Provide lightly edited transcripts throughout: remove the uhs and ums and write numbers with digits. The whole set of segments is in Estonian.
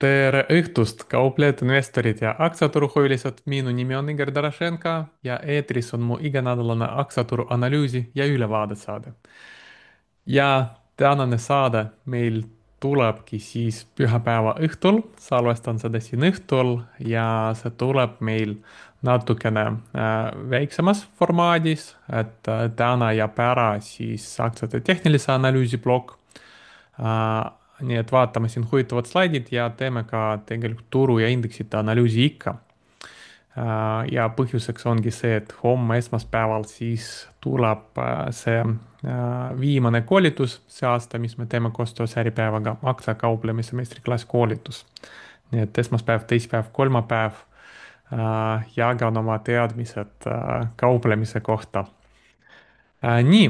Tere õhtust, kauplejad, investorid ja aktsiaturuhuvilised. Minu nimi on Igor Darašenka ja eetris on mu iganädalane aktsiaturu analüüsi ja ülevaade saade. Ja tänane saade meil tulebki siis pühapäeva õhtul, salvestan seda siin õhtul ja see tuleb meil natukene väiksemas formaadis, et täna jääb ära siis aktsiate tehnilise analüüsi plokk. Nii et vaatame siin huvitavad slaidid ja teeme ka tegelikult turu ja indeksite analüüsi ikka. Ja põhjuseks ongi see, et homme esmaspäeval siis tuleb see viimane koolitus see aasta, mis me teeme koostöös Äripäevaga, aktsiakauplemise meistriklass koolitus. Nii et esmaspäev, teisipäev, kolmapäev jagan oma teadmised kauplemise kohta. Nii,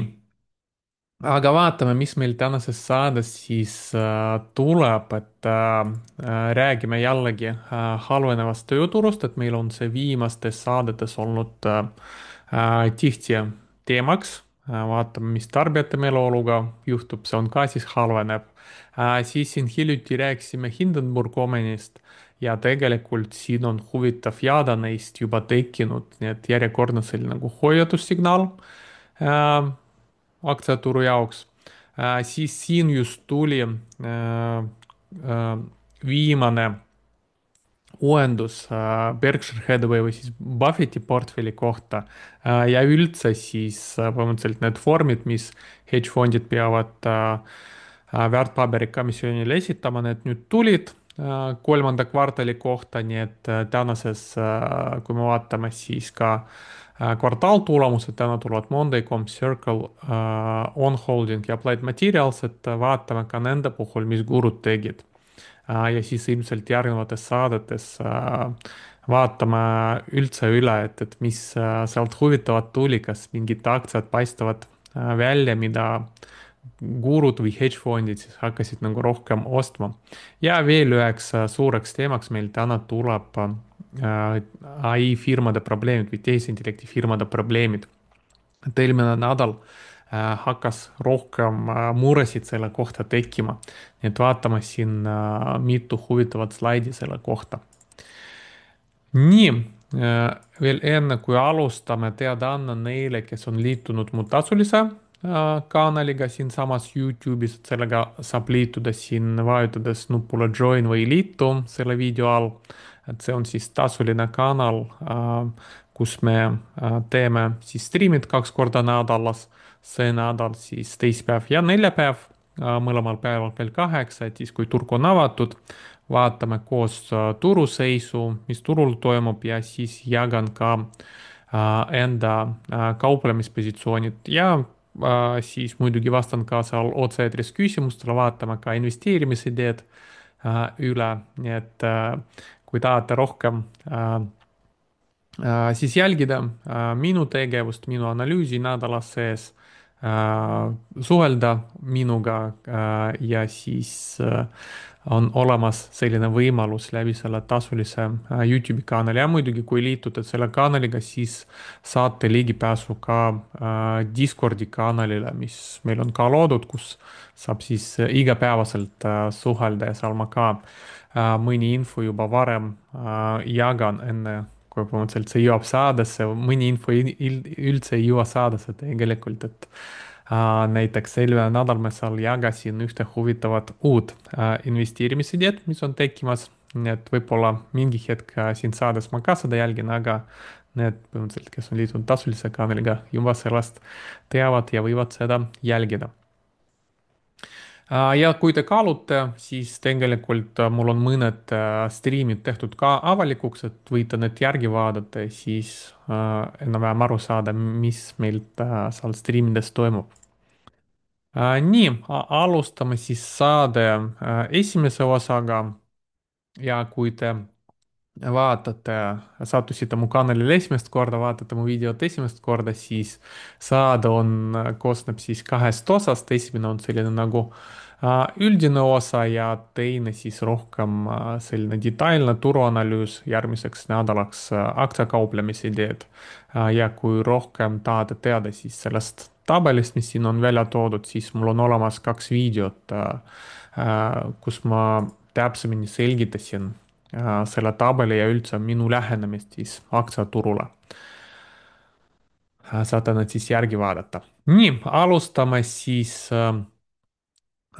aga vaatame, mis meil tänases saades siis tuleb, et räägime jällegi halvenevast tööturust, et meil on see viimastes saadetes olnud tihti teemaks. Vaatame, mis tarbijate meeleoluga juhtub, see on ka siis halveneb. Siis siin hiljuti rääkisime Hindenburg Omenist ja tegelikult siin on huvitav jada neist juba tekkinud, nii et järjekordne selline nagu hoiatussignaal aktsiaturu jaoks, siis siin just tuli viimane uuendus Berkshire Hathaway või siis Buffetti portfelli kohta ja üldse siis põhimõtteliselt need vormid, mis hedgefondid peavad väärtpaberikomisjonile esitama, need nüüd tulid kolmanda kvartali kohta, nii et tänases, kui me vaatame siis ka kvartaaltulemused, täna tulevad Monday.com, Circle, On Holding ja Applied Materials, et vaatame ka nende puhul, mis gurud tegid. Ja siis ilmselt järgnevates saadetes vaatame üldse üle, et mis sealt huvitavat tuli, kas mingid aktsiad paistavad välja, mida gurud või hedgefondid siis hakkasid nagu rohkem ostma. Ja veel üheks suureks teemaks meil täna tuleb ai firmade probleemid või tehisintellekti firmade probleemid. Et eelmine nädal hakkas rohkem muresid selle kohta tekkima. nii et vaatame siin mitu huvitavat slaidi selle kohta. nii, veel enne kui alustame, teadaanne neile, kes on liitunud mu tasulise kanaliga siinsamas Youtube'is, et sellega saab liituda siin vajutades nupule join või liitu selle video all. et see on siis tasuline kanal, kus me teeme siis striimid 2 korda nädalas. see nädal siis teisipäev ja neljapäev, mõlemal päeval kell 8, et siis kui turg on avatud, vaatame koos turuseisu, mis turul toimub ja siis jagan ka enda kauplemispositsioonid ja siis muidugi vastan ka seal otse-eetris küsimustele, vaatame ka investeerimisideed üle, nii et kui tahate rohkem siis jälgida minu tegevust, minu analüüsi nädala sees, suhelda minuga ja siis on olemas selline võimalus läbi selle tasulise Youtube'i kanali ja muidugi, kui liitute selle kanaliga, siis saate ligipääsu ka Discordi kanalile, mis meil on ka loodud, kus saab siis igapäevaselt suhelda ja seal ma ka mõni info juba varem jagan enne, kui põhimõtteliselt see jõuab saadesse, mõni info üldse ei jõua saadesse tegelikult, et näiteks eelmine nädal ma seal jagasin ühte huvitavat uut investeerimisideed, mis on tekkimas, nii et võib-olla mingi hetk siin saades ma ka seda jälgin, aga need põhimõtteliselt, kes on liitunud tasulise kanaliga, juba sellest teavad ja võivad seda jälgida. Ja kui te kaalute, siis tegelikult mul on mõned striimid tehtud ka avalikuks, et võite need järgi vaadata ja siis enam-vähem aru saada, mis meil seal striimides toimub. Nii, alustame siis saade esimese osaga ja kui te vaatate, sattusite mu kanalile esimest korda, vaatate mu videot esimest korda, siis saade koosneb siis kahest osast. esimene on selline nagu üldine osa ja teine siis rohkem selline detailne turuanalüüs järgmiseks nädalaks, aktsiakauplemise ideed. Ja kui rohkem tahate teada siis sellest tabelist, mis siin on välja toodud, siis mul on olemas 2 videot, kus ma täpsemini selgitasin selle tabeli ja üldse minu lähenemist siis aktsiaturule. Saate nad siis järgi vaadata. nii, alustame siis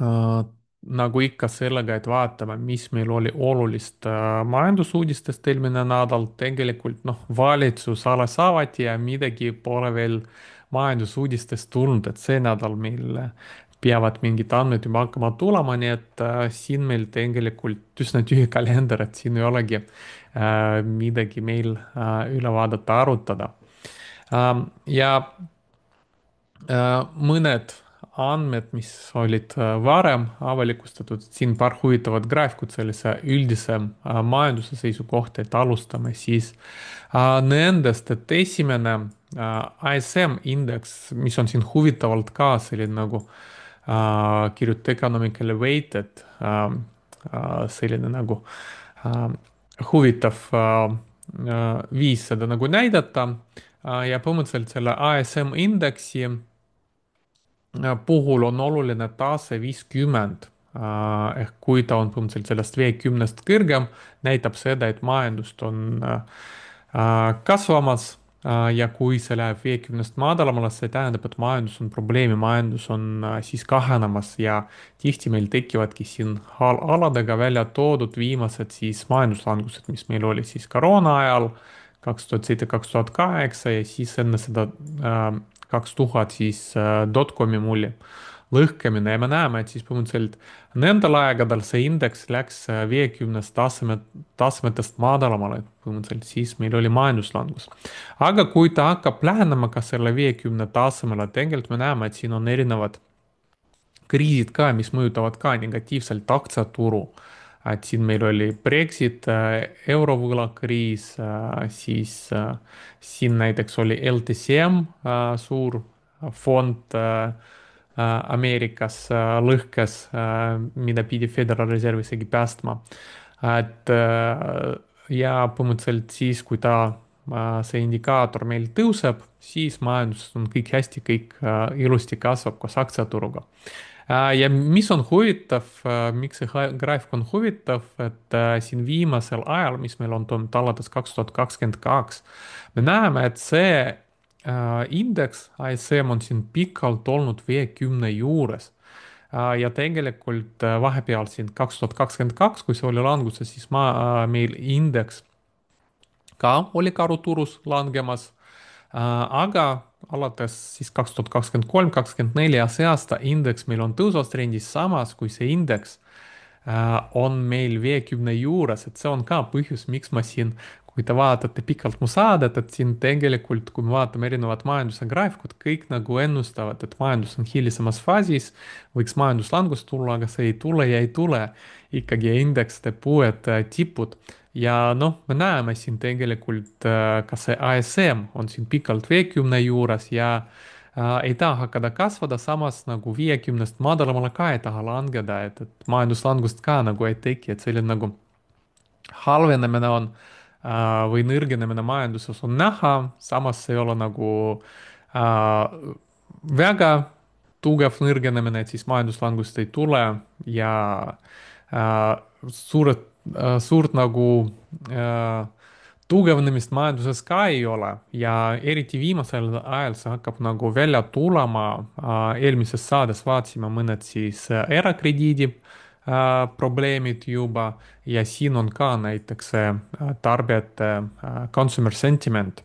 Äh, nagu ikka sellega, et vaatame, mis meil oli olulist majandusuudistest eelmine nädal. tegelikult noh, valitsus alles avati ja midagi pole veel majandusuudistest tulnud, et see nädal meil peavad mingid andmed juba hakkama tulema, nii et siin meil tegelikult üsna tühi kalender, et siin ei olegi midagi meil üle vaadata, arutada. Ja mõned andmed, mis olid varem avalikustatud, siin paar huvitavat graafikut sellise üldise majanduse seisukohta, et alustame siis nendest, et esimene ISM indeks, mis on siin huvitavalt ka selline nagu kirjuta economically weighted selline nagu äh, huvitav viis seda nagu näidata ja põhimõtteliselt selle ASM indeksi puhul on oluline tase 50. Ehk kui ta on põhimõtteliselt sellest 50-st kõrgem, näitab seda, et majandust on kasvamas. Ja kui see läheb 50-st madalamale, see tähendab, et majandus on probleemi, majandus on siis kahanemas ja tihti meil tekivadki siin aladega välja toodud viimased siis majanduslangused, mis meil oli siis koroona ajal 2007, 2008 ja siis enne seda 2000 siis dotcomi mulli lõhkemine ja me näeme, et siis põhimõtteliselt nendel aegadel see indeks läks 50-st tasemetest madalamale, põhimõtteliselt siis meil oli majanduslangus. aga kui ta hakkab lähenema ka selle 50 tasemele, tegelikult me näeme, et siin on erinevad kriisid ka, mis mõjutavad ka negatiivselt aktsiaturu. et siin meil oli Brexit, eurovõlakriis, siis siin näiteks oli LTCM, suur fond Ameerikas lõhkes, mida pidi Federal Reserve isegi päästma. et ja põhimõtteliselt siis, kui see indikaator meil tõuseb, siis majanduses on kõik hästi, kõik ilusti kasvab koos aktsiaturuga. Ja mis on huvitav, miks see graafik on huvitav, et siin viimasel ajal, mis meil on toimunud alates 2022, me näeme, et see indeks ISM on siin pikalt olnud 50 juures. Ja tegelikult vahepeal siin 2022, kui see oli languses, siis meil indeks ka oli karuturus langemas. aga alates siis 2023, 2024 ja see aasta indeks meil on tõusvas trendis, samas kui see indeks on meil 50 juures, et see on ka põhjus, miks ma siin, kui te vaatate pikalt mu saadet, et siin tegelikult, kui me vaatame erinevad majanduse graafikud, kõik nagu ennustavad, et majandus on hilisemas faasis, võiks majanduslangus tulla, aga see ei tule ja ei tule. ikkagi indeks teeb uued tipud ja noh, me näeme siin tegelikult ka see ASM on siin pikalt 50 juures ja ei taha hakata kasvada, samas nagu 50-st madalamale ka ei taha langeda, et majanduslangust ka nagu ei teki, et selline nagu halvenemine on või nõrgenemine majanduses on näha, samas ei ole nagu väga tugev nõrgenemine, et siis majanduslangust ei tule ja suurt nagu tugevnemist majanduses ka ei ole ja eriti viimasel ajal see hakkab nagu välja tulema. eelmises saates vaatasime mõned siis erakrediidi probleemid juba ja siin on ka näiteks see tarbijate consumer sentiment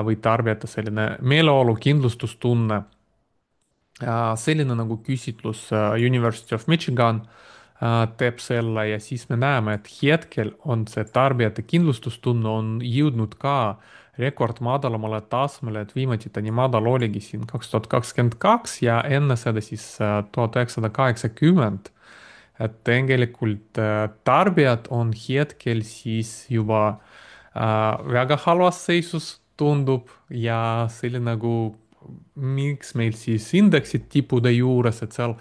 või tarbijate selline meeleolu, kindlustustunne. selline nagu küsitlus University of Michigan teeb selle ja siis me näeme, et hetkel on see tarbijate kindlustustunne on jõudnud ka rekordmadalamale tasemele, et viimati ta nii madal oligi siin 2022 ja enne seda siis 1980. et tegelikult tarbijad on hetkel siis juba väga halvas seisus, tundub, ja selline nagu miks meil siis indeksid tippude juures, et seal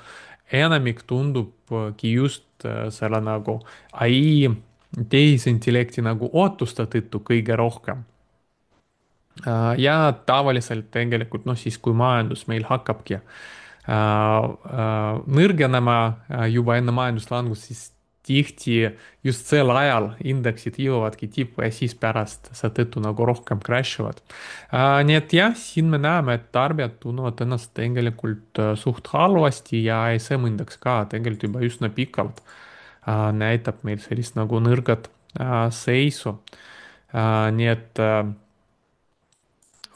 enamik tundubki just selle nagu ai, tehisintellekti nagu ootuste tõttu kõige rohkem. ja tavaliselt tegelikult noh, siis kui majandus meil hakkabki nõrgenema juba enne majanduslangust, siis tihti just sel ajal indeksid jõuavadki tippu ja siis pärast seetõttu nagu rohkem crash ivad. Nii et jah, siin me näeme, et tarbijad tunnevad ennast tegelikult suht halvasti ja ESM indeks ka tegelikult juba üsna pikalt näitab meil sellist nagu nõrgat seisu. Nii et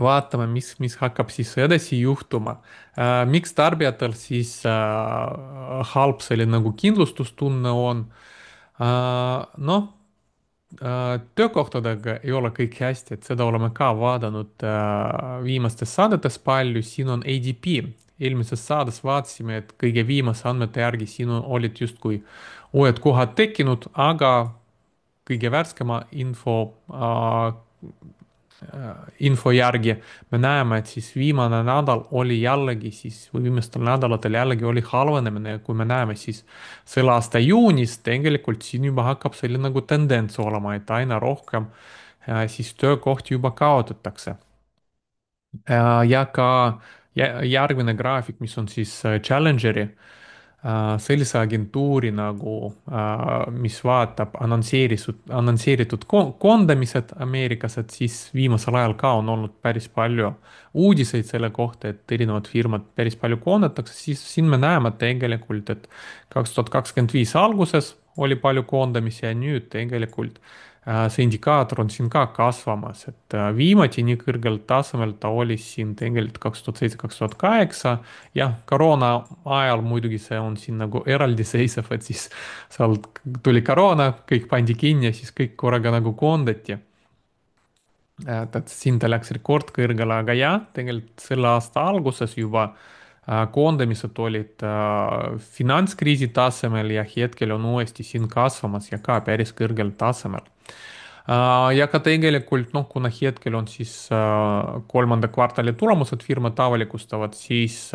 vaatame, mis hakkab siis edasi juhtuma. Miks tarbijatel siis halb selline nagu kindlustustunne on? Noh, töökohtadega ei ole kõik hästi, et seda oleme ka vaadanud viimastes saadetes palju, siin on ADP. Eelmises saates vaatasime, et kõige viimase andmete järgi siin olid justkui uued kohad tekkinud, aga kõige värskema info järgi me näeme, et siis viimane nädal oli jällegi siis, või viimastel nädalatel jällegi oli halvenemine ja kui me näeme siis selle aasta juunis, tegelikult siin juba hakkab selline nagu tendents olema, et aina rohkem siis töökohti juba kaotatakse. Ja ka järgmine graafik, mis on siis Challengeri, sellise agentuuri nagu, mis vaatab annonsseeritud koondamised Ameerikas, et siis viimasel ajal ka on olnud päris palju uudiseid selle kohta, et erinevad firmad päris palju koondatakse, siis siin me näeme tegelikult, et 2025 alguses oli palju koondamisi ja nüüd tegelikult see indikaator on siin ka kasvamas, et viimati nii kõrgel tasemel ta oli siin tegelikult 2007, 2008. Jah, koroona ajal muidugi see on siin nagu eraldiseisev, et siis sealt tuli koroona, kõik pandi kinni ja siis kõik korraga nagu koondati. Et siin ta läks rekordkõrgele, aga jah, tegelikult selle aasta alguses juba koondamised olid finantskriisi tasemel ja hetkel on uuesti siin kasvamas ja ka päris kõrgel tasemel. Ja ka tegelikult, noh, kuna hetkel on siis kolmanda kvartali tulemused firmad avalikustavad, siis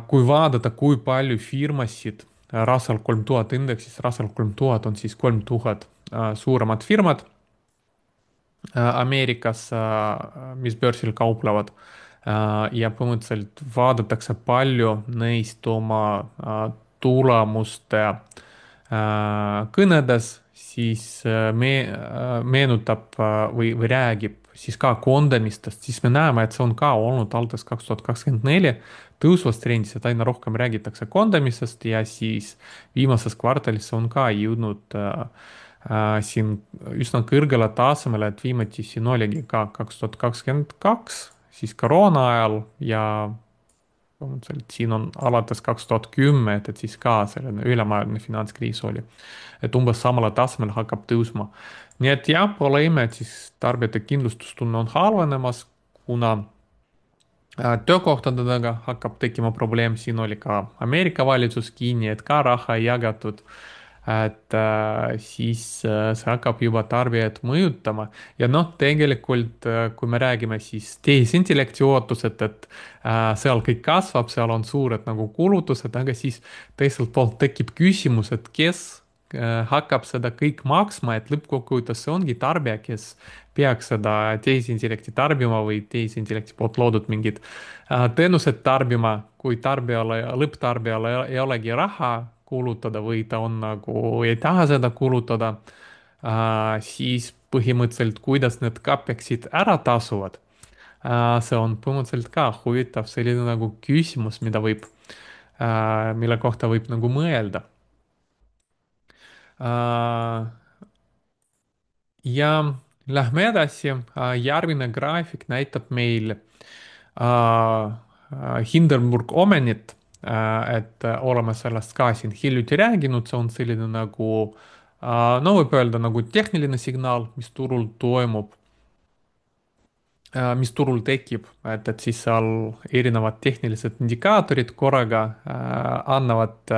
kui vaadata, kui palju firmasid Russell 3000 indeksis, Russell 3000 on siis 3000 suuremat firmat Ameerikas, mis börsil kauplevad. Ja põhimõtteliselt vaadatakse palju neist oma tulemuste kõnedes, siis meenutab või räägib siis ka koondamistest, siis me näeme, et see on ka olnud alates 2024 tõusvas trendis, et aina rohkem räägitakse koondamisest ja siis viimases kvartalis see on ka jõudnud siin üsna kõrgele tasemele, et viimati siin oligi ka 2022, siis koroona ajal ja põhimõtteliselt siin on alates 2010, et siis ka selline ülemaailmne finantskriis oli. Et umbes samale tasemel hakkab tõusma. Nii et jah, pole ime, et siis tarbijate kindlustustunne on halvenemas, kuna töökohtadega hakkab tekkima probleem, siin oli ka Ameerika valitsus kinni, et ka raha ei jagatud, et siis see hakkab juba tarbijat mõjutama. Ja noh, tegelikult kui me räägime siis tehisintellekti ootused, et seal kõik kasvab, seal on suured nagu kulutused, aga siis teiselt poolt tekib küsimus, et kes hakkab seda kõik maksma, et lõppkokkuvõttes see ongi tarbija, kes peaks seda tehisintellekti tarbima või tehisintellekti poolt loodud mingid teenused tarbima, kui tarbijale, lõpptarbijale ei olegi raha kulutada või ta on nagu, ei taha seda kulutada, siis põhimõtteliselt, kuidas need kapeksid ära tasuvad. See on põhimõtteliselt ka huvitav selline nagu küsimus, mille kohta võib nagu mõelda. Ja lähme edasi. Järgmine graafik näitab meil Hindenburg Omenit, et oleme sellest ka siin hiljuti rääkinud, see on selline nagu, no võib öelda nagu tehniline signaal, mis turul toimub, mis turul tekib, et siis seal erinevad tehnilised indikaatorid korraga annavad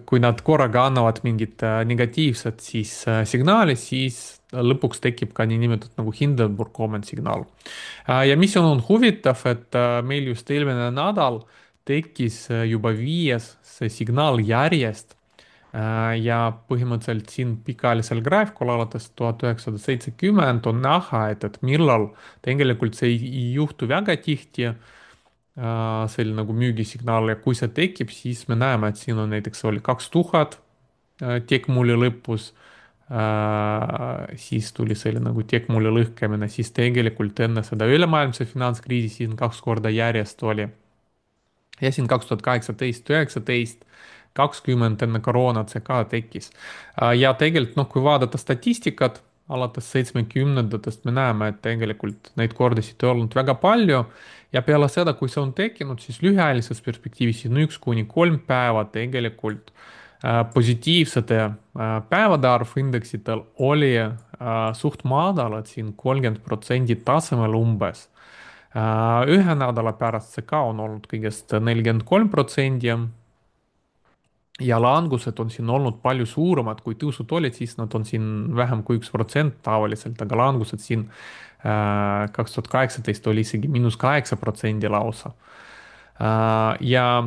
kui nad korraga annavad mingit negatiivset siis signaali, siis lõpuks tekib ka niinimetatud nagu Hindenburg Omen signaal. Ja mis on huvitav, et meil just eelmine nädal tekkis juba viies see signaal järjest. Ja põhimõtteliselt siin pikaajalisel graafikul alates 1970 on näha, et millal tegelikult see ei juhtu väga tihti selline nagu müügisignaal ja kui see tekib, siis me näeme, et siin on näiteks oli 2000 teekmulli lõpus, siis tuli selline nagu teekmulli lõhkemine, siis tegelikult enne seda ülemaailmse finantskriisi siin 2 korda järjest oli ja siin 2018, 19, 20 enne koroonat see ka tekkis. Ja tegelikult noh, kui vaadata statistikat alates 70-ndatest, me näeme, et tegelikult neid kordasid ei olnud väga palju ja peale seda, kui see on tekkinud, siis lühiajalises perspektiivis siin 1 kuni 3 päeva tegelikult positiivsete päevade arv indeksitel oli suht madalad siin 30% tasemel umbes. Ühe nädala pärast see ka on olnud kõigest 43% ja langused on siin olnud palju suuremad, kui tõusud olid, siis nad on siin vähem kui 1% tavaliselt, aga langused siin 2018 oli isegi -8% lausa. Ja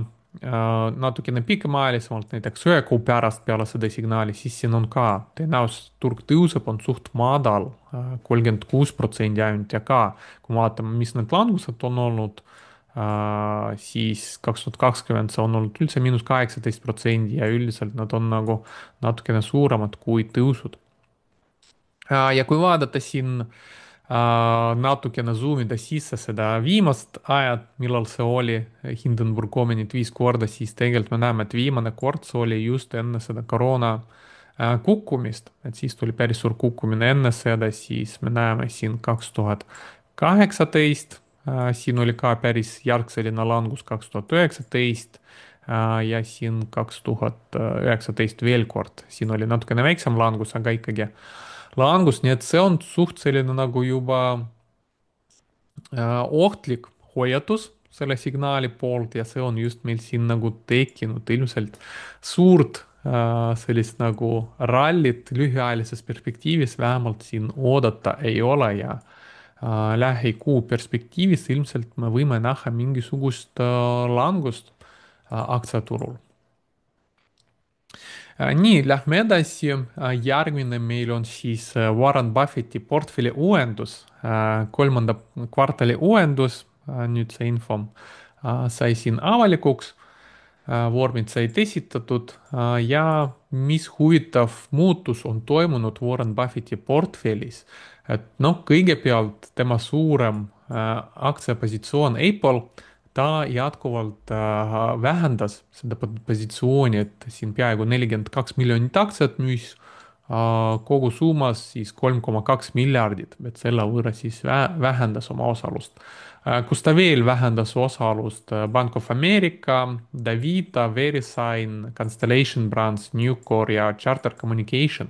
natukene pikemaajalisemalt, näiteks 1 kuu pärast peale seda signaali, siis siin on ka tõenäosus, et turg tõuseb, on suht madal, 36% ainult ja ka, kui vaatame, mis need langused on olnud, siis 2020 see on olnud üldse -18% ja üldiselt nad on nagu natukene suuremad kui tõusud. Ja kui vaadata siin natukene zoomida sisse seda viimast ajat, millal see oli, Hindenburg Omenit 5 korda, siis tegelikult me näeme, et viimane kord see oli just enne seda koroona kukkumist, et siis tuli päris suur kukkumine enne seda, siis me näeme siin 2018, siin oli ka päris järg selline langus 2019 ja siin 2019 veel kord, siin oli natukene väiksem langus, aga ikkagi langus, nii et see on suht selline nagu juba ohtlik hoiatus selle signaali poolt ja see on just meil siin nagu tekkinud ilmselt suurt sellist nagu rallit lühiajalises perspektiivis vähemalt siin oodata ei ole ja lähikuu perspektiivis ilmselt me võime näha mingisugust langust aktsiaturul. Nii, lähme edasi. Järgmine meil on siis Warren Buffetti portfelli uuendus, 3. kvartali uuendus. Nüüd see info sai siin avalikuks, vormid said esitatud ja mis huvitav muutus on toimunud Warren Buffetti portfellis. Et noh, kõigepealt tema suurem aktsiapositsioon Apple ta jätkuvalt vähendas seda positsiooni, et siin peaaegu 42 miljonit aktsiat müüs kogusummas siis 3,2 miljardit, et selle võrra siis vähendas oma osalust. Kus ta veel vähendas osalust Bank of America, Davita, Verisign, Constellation Brands, Newcore ja Charter Communication.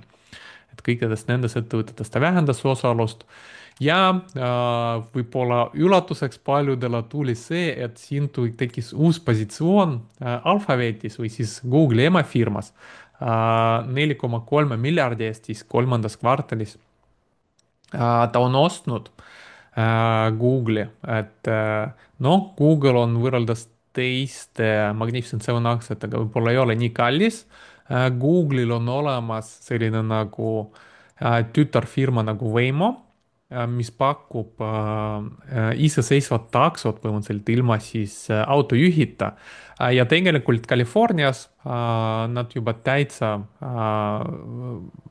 Et kõikidest nendest ettevõtetest ta vähendas osalust ja võib-olla üllatuseks paljudele tuli see, et siin tekkis uus positsioon Alphabetis või siis Google'i emafirmas 4,3 miljardi eest siis 3. kvartalis. Ta on ostnud Google'i, et noh, Google on võrreldes teiste Magnificent Seven aktsiatega võib-olla ei ole nii kallis. Google'il on olemas selline nagu tütarfirma nagu Waymo, mis pakub iseseisvat taksot põhimõtteliselt ilma siis autojuhita. Ja tegelikult Californias nad juba täitsa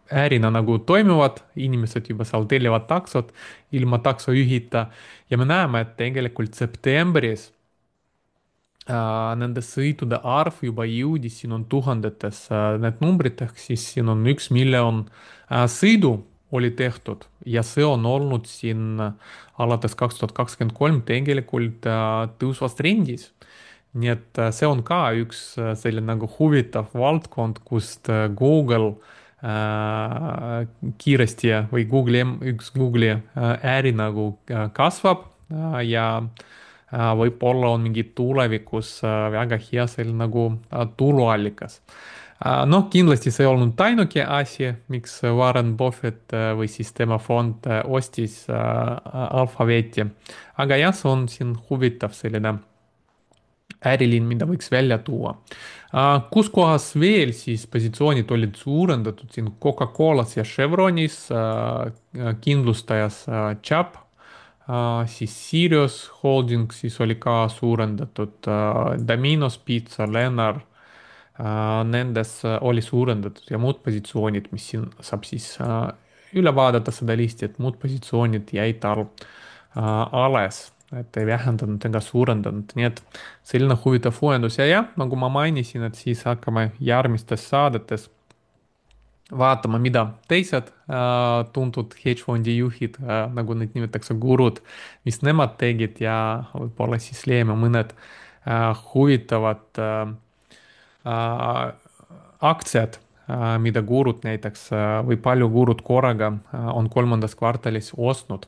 ärina nagu toimivad, inimesed juba seal tellivad taksot ilma taksojuhita ja me näeme, et tegelikult septembris nende sõitude arv juba jõudis, siin on tuhandetes need numbrid, ehk siis siin on 1 miljon sõidu oli tehtud ja see on olnud siin alates 2023 tegelikult tõusvas trendis. Nii et see on ka üks selline nagu huvitav valdkond, kust Google kiiresti või üks Google'i äri nagu kasvab ja võib-olla on mingi tulevikus väga hea selline nagu tuluallikas. Noh, kindlasti see ei olnud ainuke asi, miks Warren Buffett või siis tema fond ostis Alphabeti. Aga jah, see on siin huvitav selline äriliin, mida võiks välja tuua. Kus kohas veel siis positsioonid olid suurendatud siin Coca-Colas ja Chevronis, kindlustajas Chubb siis Sirius Holding siis oli ka suurendatud, Domino's Pizza, Lennar, nendes oli suurendatud ja muud positsioonid, mis siin saab siis üle vaadata seda listi, et muud positsioonid jäid tal alles, et ei vähendanud ega suurendanud, nii et selline huvitav uuendus ja jah, nagu ma mainisin, et siis hakkame järgmistes saadetes vaatama, mida teised tuntud hedge fondi juhid, nagu neid nimetatakse, gurud, mis nemad tegid ja võib-olla siis leiame mõned huvitavad aktsiad, mida gurud näiteks või palju gurud korraga on kolmandas kvartalis ostnud.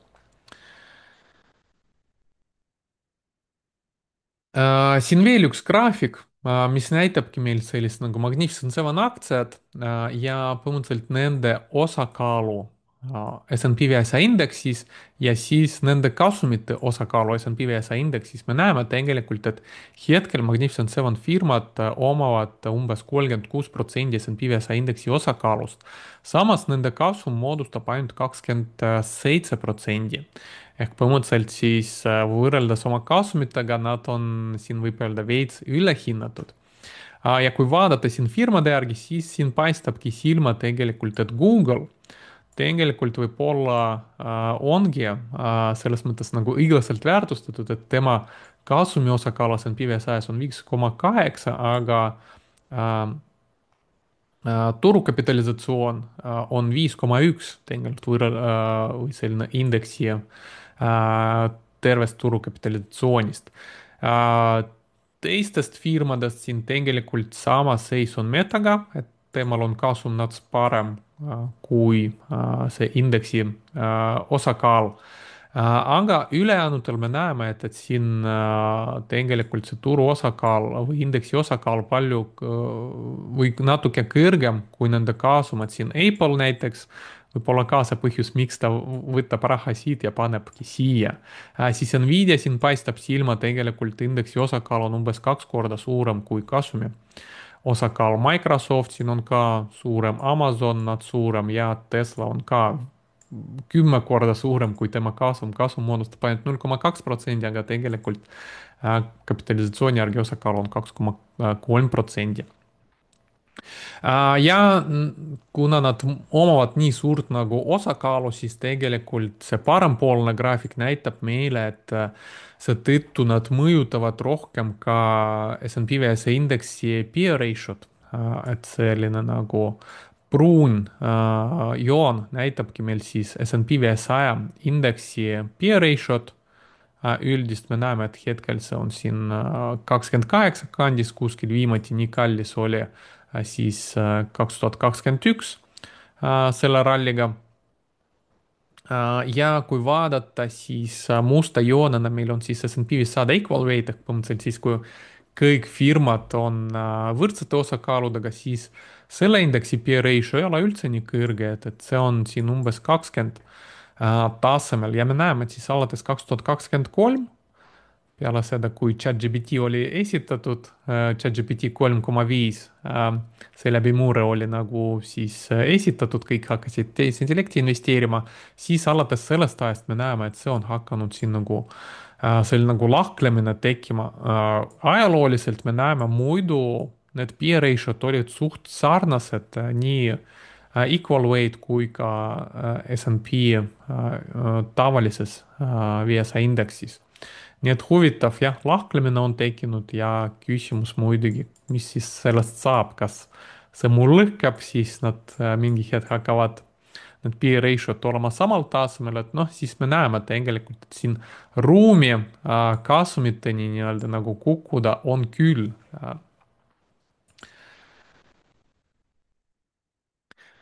Siin veel üks graafik, mis näitabki meil sellist nagu Magnificent Seven aktsiat ja põhimõtteliselt nende osakaalu S&P 500 indeksis ja siis nende kasumite osakaalu S&P 500 indeksis. Me näeme tegelikult, et hetkel Magnificent Seven firmad omavad umbes 36% S&P 500 indeksi osakaalust. samas nende kasum moodustab ainult 27%. Ehk põhimõtteliselt siis võrreldes oma kasumitega nad on siin võib öelda veits ülehinnatud. Ja kui vaadata siin firmade järgi, siis siin paistabki silma tegelikult, et Google tegelikult võib-olla ongi selles mõttes nagu õiglaselt väärtustatud, et tema kasumi osakaal S&P 500-s on 5,8, aga äh, turukapitalisatsioon on 5,1 tegelikult või selline indeksi tervest turukapitalisatsioonist. Teistest firmadest siin tegelikult sama seis on Metaga, et temal on kasum nats parem kui see indeksi osakaal. Aga ülejäänutel me näeme, et siin tegelikult see turu osakaal või indeksi osakaal palju või natuke kõrgem kui nende kasum, et siin Apple näiteks võib olla ka see põhjus, miks ta võtab raha siit ja panebki siia. Siis Nvidia siin paistab silma, tegelikult indeksi osakaal on umbes 2 korda suurem kui kasumi osakaal. Microsoft siin on ka suurem, Amazon nad suurem ja Tesla on ka 10 korda suurem kui tema kasum. kasum moodustab ainult 0,2%, aga tegelikult kapitalisatsiooni järgi osakaal on 2,3%. Ja kuna nad omavad nii suurt nagu osakaalu, siis tegelikult see parempoolne graafik näitab meile, et seetõttu nad mõjutavad rohkem ka S&P 500 indeksi peer ratio't, et selline nagu pruun joon näitabki meil siis S&P 500 indeksi peer ratio't. Üldist me näeme, et hetkel see on siin 28 kandis, kuskil viimati nii kallis oli siis 2021 selle ralliga. Ja kui vaadata, siis musta joonena meil on siis S&P 500 equal weight ehk põhimõtteliselt siis, kui kõik firmad on võrdsete osakaaludega, siis selle indeksi peer ratio ei ole üldse nii kõrge, et see on siin umbes 20 tasemel ja me näeme, et siis alates 2023 peale seda, kui ChatGPT oli esitatud, ChatGPT 3,5, seeläbi Mure oli nagu siis esitatud, kõik hakkasid tehisintellekti investeerima, siis alates sellest ajast me näeme, et see on hakanud siin nagu selline nagu lahklemine tekkima. Ajalooliselt me näeme muidu need peer ratio'd olid suht sarnased nii equal weight kui ka S&P tavalises 500 indeksis. nii et huvitav jah, lahklemine on tekkinud ja küsimus muidugi, mis siis sellest saab, kas see mul lõhkeb, siis nad mingi hetk hakkavad need peer ratio'd olema samal tasemel, et noh, siis me näeme tegelikult, et siin ruumi kasumiteni nii-öelda nagu kukkuda on küll.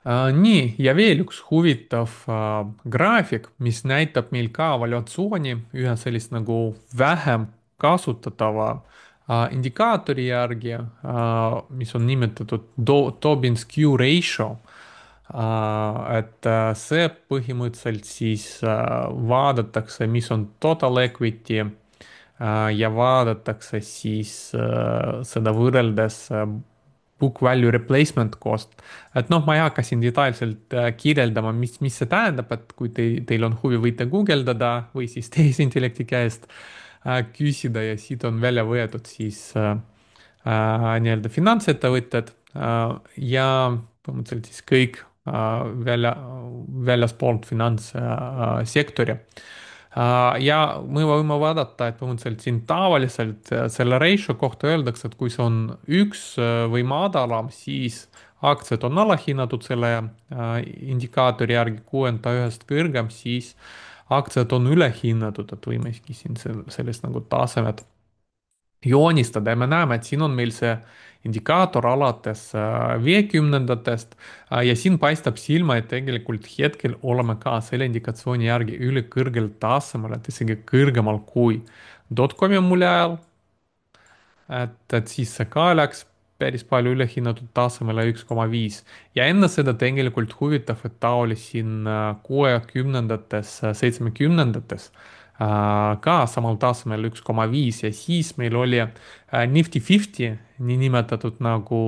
Nii, ja veel üks huvitav graafik, mis näitab meil ka evaluatsiooni ühe sellist nagu vähem kasutatava indikaatori järgi, mis on nimetatud Tobin's Q ratio. Et see põhimõtteliselt siis vaadatakse, mis on total equity ja vaadatakse siis seda võrreldes book value replacement cost. et noh, ma ei hakka siin detailselt kirjeldama, mis see tähendab, et kui teil on huvi, võite guugeldada või siis tehisintellekti käest küsida ja siit on välja võetud siis nii-öelda finantsettevõtted ja põhimõtteliselt siis kõik väljaspoolt finantssektori. Ja me võime vaadata, et põhimõtteliselt siin tavaliselt selle ratio kohta öeldakse, et kui see on üks või madalam, siis aktsiad on alahinnatud selle indikaatori järgi, kui on ta ühest kõrgem, siis aktsiad on ülehinnatud, et võimeski siin sellist nagu tasemet joonistada ja me näeme, et siin on meil see indikaator alates viiekümnendatest ja siin paistab silma, et tegelikult hetkel oleme ka selle indikatsiooni järgi ülikõrgel tasemel, et isegi kõrgemal kui dotcomi mulje ajal, et siis see ka läks päris palju ülehinnatud tasemele 1,5 ja enne seda tegelikult huvitav, et ta oli siin kuuekümnendates, seitsmekümnendates ka samal tasemel 1,5 ja siis meil oli Nifty 50 niinimetatud nagu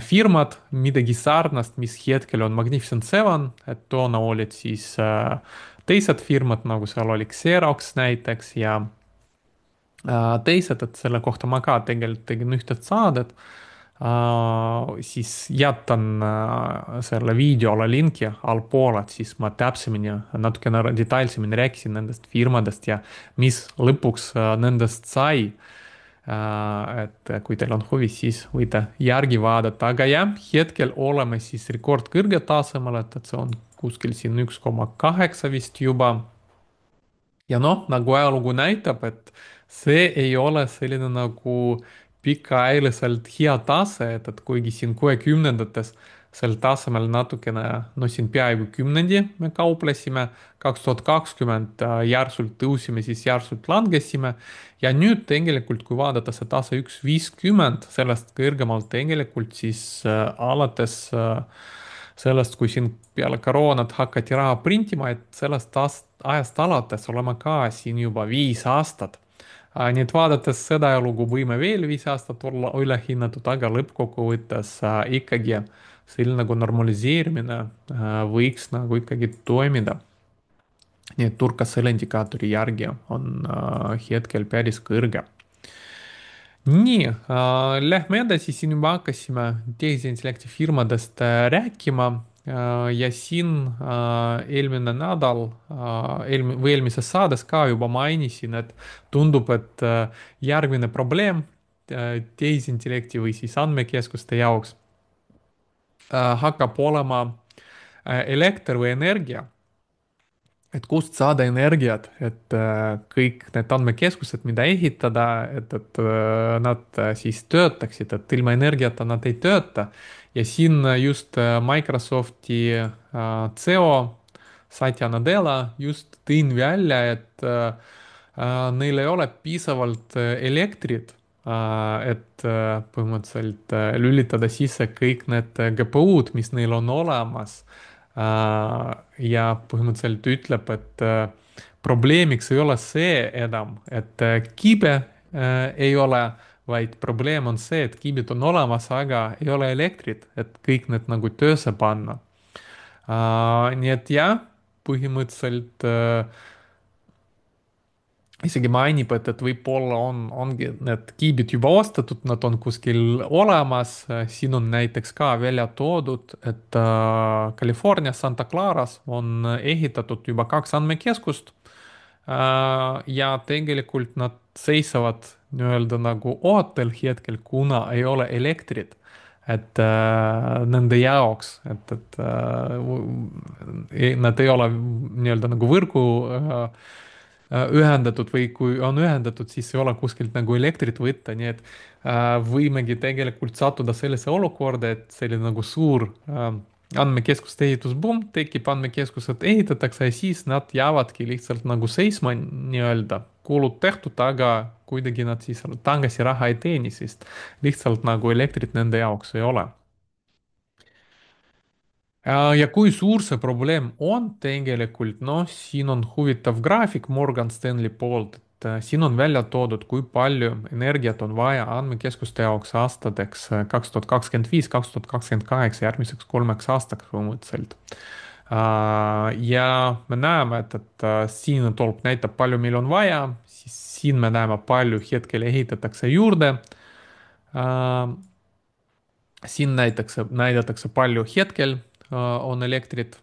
firmad, midagi sarnast, mis hetkel on Magnificent Seven, et toona olid siis teised firmad, nagu seal oli Xerox näiteks ja teised, et selle kohta ma ka tegelikult tegin ühte saadet, siis jätan selle videole linki allpoole, et siis ma täpsemini, natukene detailsemini rääkisin nendest firmadest ja mis lõpuks nendest sai. Et kui teil on huvi, siis võite järgi vaadata, aga jah, hetkel oleme siis rekordkõrge tasemel, et see on kuskil siin 1,8 vist juba ja noh, nagu ajalugu näitab, et see ei ole selline nagu pikaajaliselt hea tase, et kuigi siin kuuekümnendates sel tasemel natukene, no siin peaaegu kümnendi me kauplesime, 2020 järsult tõusime, siis järsult langesime ja nüüd tegelikult, kui vaadata see tase 1,50, sellest kõrgemalt tegelikult siis alates sellest, kui siin peale koroonat hakati raha printima, et sellest ajast alates oleme ka siin juba 5 aastat. Nii et vaadates seda ajalugu, võime veel 5 aastat olla ülehinnatud, aga lõppkokkuvõttes ikkagi selline nagu normaliseerimine võiks nagu ikkagi toimida. nii et turg ka selle indikaatori järgi on hetkel päris kõrge. nii lähme edasi, siin juba hakkasime tehisintellekti firmadest rääkima ja siin eelmine nädal või eelmises saates ka juba mainisin, et tundub, et järgmine probleem tehisintellekti või siis andmekeskuste jaoks hakkab olema elekter või energia, et kust saada energiat, et kõik need andmekeskused, mida ehitada, et nad siis töötaksid, et ilma energiata nad ei tööta. ja siin just Microsofti CEO Satya Nadella just tõin välja, et neil ei ole piisavalt elektrit, et põhimõtteliselt lülitada sisse kõik need GPU-d, mis neil on olemas ja põhimõtteliselt ütleb, et probleemiks ei ole see enam, et kibe ei ole, vaid probleem on see, et kibid on olemas, aga ei ole elektrit, et kõik need nagu töösse panna. Nii et jah, põhimõtteliselt isegi mainib, et võib-olla ongi need kiibid juba ostetud, nad on kuskil olemas. siin on näiteks ka välja toodud, et Californias Santa Claras on ehitatud juba 2 andmekeskust. ja tegelikult nad seisavad nii-öelda nagu ootel hetkel, kuna ei ole elektrit. et nende jaoks, nad ei ole nii-öelda nagu võrgu ühendatud või kui on ühendatud, siis ei ole kuskilt nagu elektrit võtta, nii et võimegi tegelikult sattuda sellesse olukorda, et selline nagu suur andmekeskuste ehitusbumm tekib, andmekeskused ehitatakse ja siis nad jäävadki lihtsalt nagu seisma nii-öelda, kulud tehtud, aga kuidagi nad siis tagasi raha ei teeni, sest lihtsalt nagu elektrit nende jaoks ei ole. Ja kui suur see probleem on tegelikult, noh, siin on huvitav graafik Morgan Stanley poolt. siin on välja toodud, kui palju energiat on vaja andmekeskuste jaoks aastateks 2025, 2028, järgmiseks 3 aastaks põhimõtteliselt. Ja me näeme, et siin tolp näitab, palju meil on vaja, siis siin me näeme, palju hetkel ehitatakse juurde. Äh, siin näidatakse palju hetkel on elektrit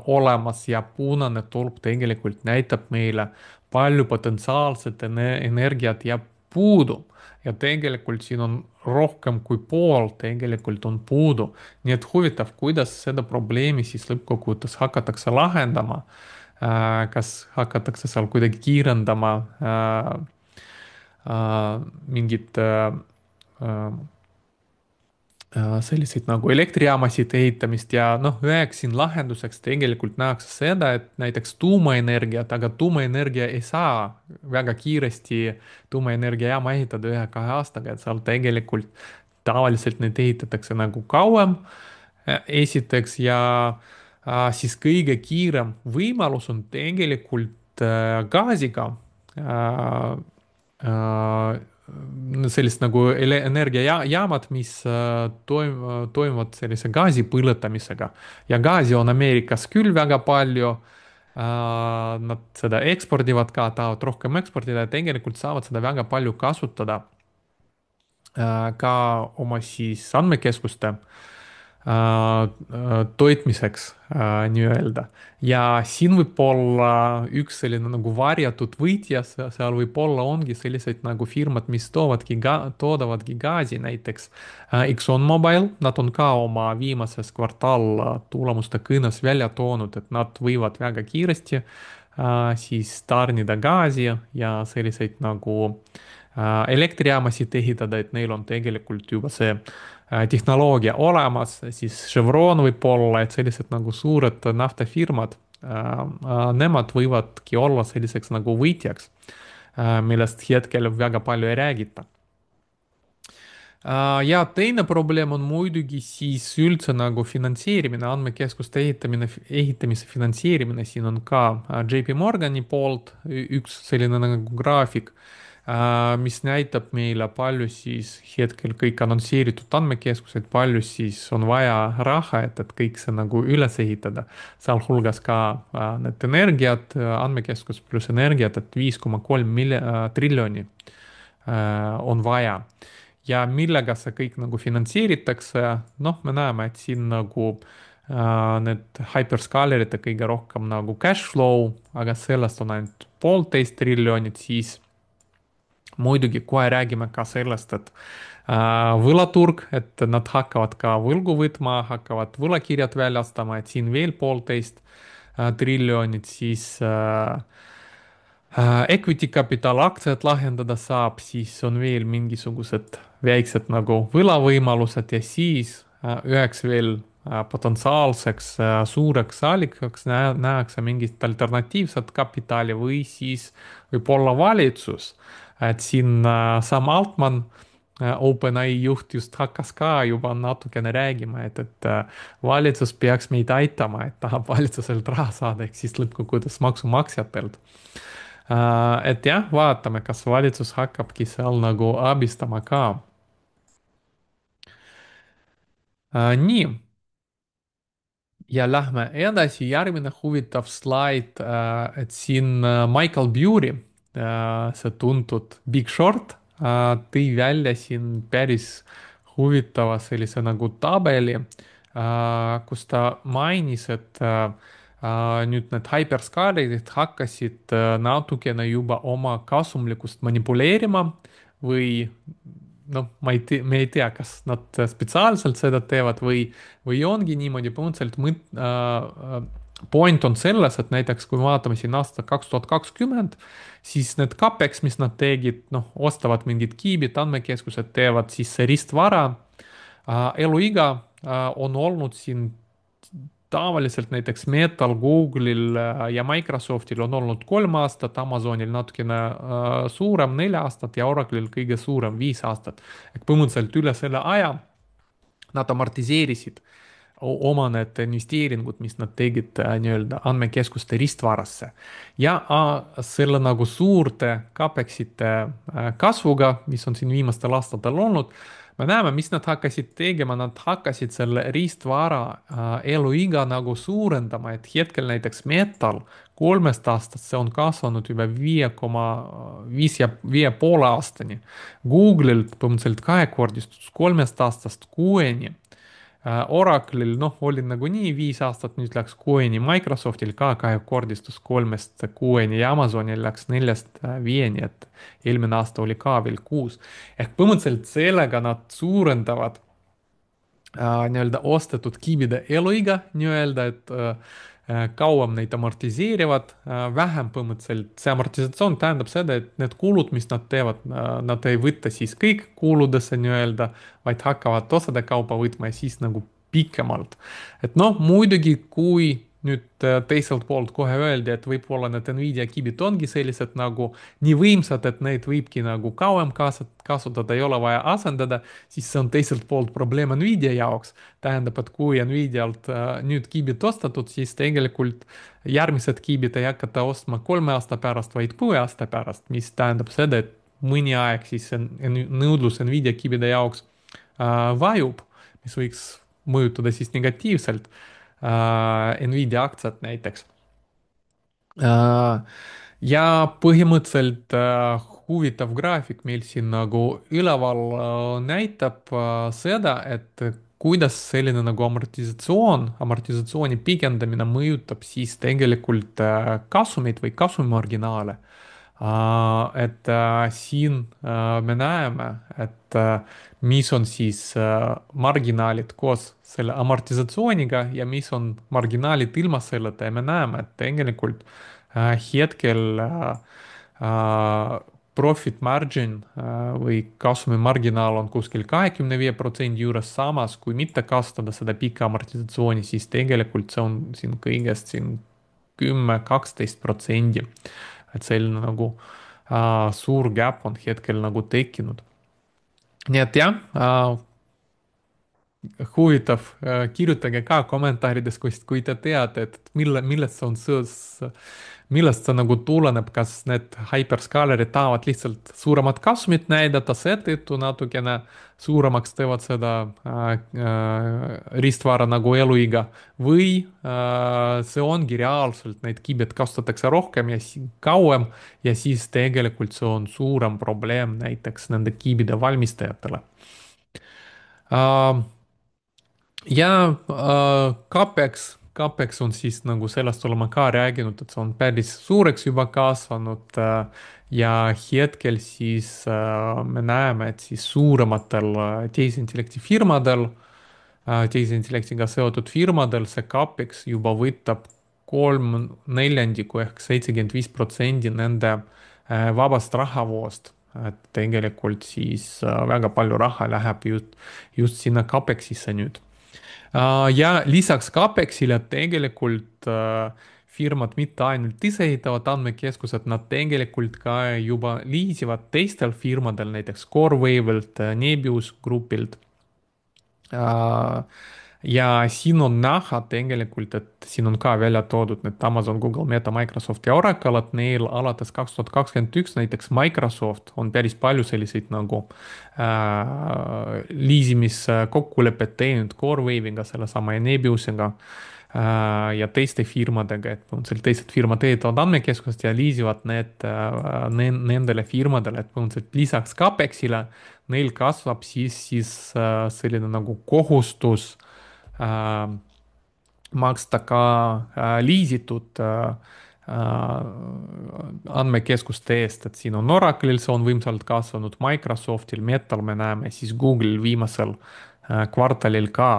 olemas ja punane tulp tegelikult näitab meile, palju potentsiaalset energiat jääb puudu. Ja tegelikult siin on rohkem kui pool tegelikult on puudu. Nii et huvitav, kuidas seda probleemi siis lõppkokkuvõttes hakatakse lahendama. Kas hakatakse seal kuidagi kiirendama mingit selliseid nagu elektrijaamasid ehitamist ja noh, üheks siin lahenduseks tegelikult nähakse seda, et näiteks tuumaenergiat, aga tuumaenergia ei saa väga kiiresti tuumaenergiajaama ehitada 1-2 aastaga, et seal tegelikult tavaliselt neid ehitatakse nagu kauem, esiteks, ja siis kõige kiirem võimalus on tegelikult gaasiga äh, sellist nagu energiajaamad, mis toimuvad sellise gaasi põletamisega. Ja gaasi on Ameerikas küll väga palju. Nad seda ekspordivad ka, tahavad rohkem eksportida ja tegelikult saavad seda väga palju kasutada ka oma siis andmekeskuste toitmiseks nii-öelda. Ja siin võib olla üks selline nagu varjatud võitja, seal võib-olla ongi sellised nagu firmad, mis toodavadki gaasi, näiteks ExxonMobil, nad on ka oma viimases kvartaaltulemuste kõnes välja toonud, et nad võivad väga kiiresti siis tarnida gaasi ja selliseid nagu elektrijaamasid ehitada, et neil on tegelikult juba see tehnoloogia olemas, siis Chevron võib-olla, et sellised nagu suured naftafirmad, nemad võivadki olla selliseks nagu võitjaks, millest hetkel väga palju ei räägita. Ja teine probleem on muidugi siis üldse nagu finantseerimine, andmekeskuste ehitamise finantseerimine, siin on ka JP Morgani poolt üks selline nagu graafik, mis näitab meile, palju siis hetkel kõik annonsseeritud andmekeskused, palju siis on vaja raha, et kõik see nagu üles ehitada, sealhulgas ka need energiat, andmekeskus pluss energiat, et 5,3 triljoni on vaja ja millega see kõik nagu finantseeritakse, noh, me näeme, et siin nagu need hyperscalerite kõige rohkem nagu cash flow, aga sellest on ainult 1,5 triljonit, siis muidugi kohe räägime ka sellest, et võlaturg, et nad hakkavad ka võlgu võtma, hakkavad võlakirjad väljastama, et siin veel 1,5 triljonit, siis equity capital aktsiad lahendada saab, siis on veel mingisugused väiksed nagu võlavõimalused ja siis üheks veel potentsiaalseks suureks allikaks nähakse mingit alternatiivset kapitali või siis võib-olla valitsus. Et siin Sam Altman, OpenAI juht just hakkas ka juba natukene räägima, et valitsus peaks meid aitama, et tahab valitsuselt raha saada, ehk siis lõppkokkuvõttes maksumaksjatelt. Et jah, vaatame, kas valitsus hakkabki seal nagu abistama ka. Nii, ja lähme edasi, järgmine huvitav slaid, et siin Michael Burry, see tuntud Big Short, tõi välja siin päris huvitava sellise nagu tabeli, kus ta mainis, et nüüd need hyperskaalerid hakkasid natukene juba oma kasumlikkust manipuleerima või noh, me ei tea, kas nad spetsiaalselt seda teevad või ongi niimoodi, põhimõtteliselt point on selles, et näiteks kui me vaatame siin aastat 2020, siis need CapEx, mis nad tegid, noh, ostavad mingid kiibid, andmekeskused teevad siis see ristvara, eluiga on olnud siin tavaliselt näiteks Metal, Google'il ja Microsoftil on olnud 3 aastat, Amazonil natukene suurem 4 aastat ja Oracle'il kõige suurem 5 aastat. ehk põhimõtteliselt üle selle aja nad amortiseerisid oma need investeeringud, mis nad tegid nii-öelda andmekeskuste ristvarasse. Ja selle nagu suurte CapEx-ite kasvuga, mis on siin viimastel aastatel olnud, me näeme, mis nad hakkasid tegema, nad hakkasid selle riistvara eluiga nagu suurendama, et hetkel näiteks Metal 3 aastast see on kasvanud juba 5,5 ja 5,5 aastani. Google'il põhimõtteliselt kahekordistus 3 aastast 6-ni. Oracle'il noh, oli nagunii 5 aastat, nüüd läks 6-ni, Microsoftil ka kahekordistus 3-st 6-ni ja Amazonil läks 4-st 5-ni, et eelmine aasta oli ka veel 6. ehk põhimõtteliselt sellega nad suurendavad nii-öelda ostetud kiibide eluiga nii-öelda, et kauem neid amortiseerivad, vähem põhimõtteliselt. See amortisatsioon tähendab seda, et need kulud, mis nad teevad, nad ei võta siis kõik kuludesse nii-öelda, vaid hakkavad osade kaupa võtma ja siis nagu pikemalt. Et noh, muidugi kui nüüd teiselt poolt kohe öeldi, et võib-olla need Nvidia kiibid ongi sellised nagu nii võimsad, et neid võibki nagu kauem kasutada, ei ole vaja asendada, siis see on teiselt poolt probleem Nvidia jaoks. Tähendab, et kui Nvidialt nüüd kiibid ostetud, siis tegelikult järgmised kiibid ei hakata ostma 3 aasta pärast, vaid 6 aasta pärast, mis tähendab seda, et mõni aeg siis see nõudlus Nvidia kiibide jaoks vajub, mis võiks mõjutada siis negatiivselt Nvidia aktsiat näiteks. Äh, ja põhimõtteliselt huvitav graafik meil siin nagu üleval näitab seda, et kuidas selline nagu amortisatsiooni pikendamine mõjutab siis tegelikult kasumit või kasumimarginaale. Et siin me näeme, et mis on siis marginaalid koos selle amortisatsiooniga ja mis on marginaalid ilma selleta ja me näeme, et tegelikult hetkel profit margin või kasumimarginaal on kuskil 25% juures, samas kui mitte kasutada seda pikka amortisatsiooni, siis tegelikult see on siin kõigest siin 10-12%. et selline nagu suur gap on hetkel nagu tekkinud. nii et jah, huvitav, kirjutage ka kommentaarides, kui te teate, et millest see on millest see nagu tuleneb, kas need hyperskaalerid tahavad lihtsalt suuremat kasumit näidata, seetõttu natukene suuremaks teevad seda riistvara nagu eluiga või see ongi reaalselt, neid kiibed kasutatakse rohkem ja kauem ja siis tegelikult see on suurem probleem näiteks nende kiibide valmistajatele. Ja CapEx on siis nagu sellest olema ka rääkinud, et see on päris suureks juba kasvanud ja hetkel siis me näeme, et siis suurematel tehisintellekti firmadel, tehisintellektiga seotud firmadel see CapEx juba võtab 3/4 ehk 75% nende vabast rahavoost. et tegelikult siis väga palju raha läheb just sinna CapExisse nüüd. Ja lisaks CapExile tegelikult firmad mitte ainult ise ehitavad andmekeskused, nad tegelikult ka juba liisivad teistel firmadel, näiteks CoreWave'ilt, Nebius Groupilt. Ja siin on näha tegelikult, et siin on ka välja toodud need Amazon, Google, Meta, Microsoft ja Oracle, et neil alates 2021 näiteks Microsoft on päris palju selliseid nagu liisimiskokkulepet teinud CoreWave'iga, sellesama Nebiusega ja teiste firmadega, et põhimõtteliselt teised firmad ehitavad andmekeskust ja liisivad nendele firmadele, et põhimõtteliselt lisaks CapExile neil kasvab siis selline nagu kohustus äh, maksta ka liisitud andmekeskuste eest, et siin on Oracle'il, see on võimsalt kasvanud, Microsoftil, Metal me näeme, siis Google'il viimasel kvartalil ka.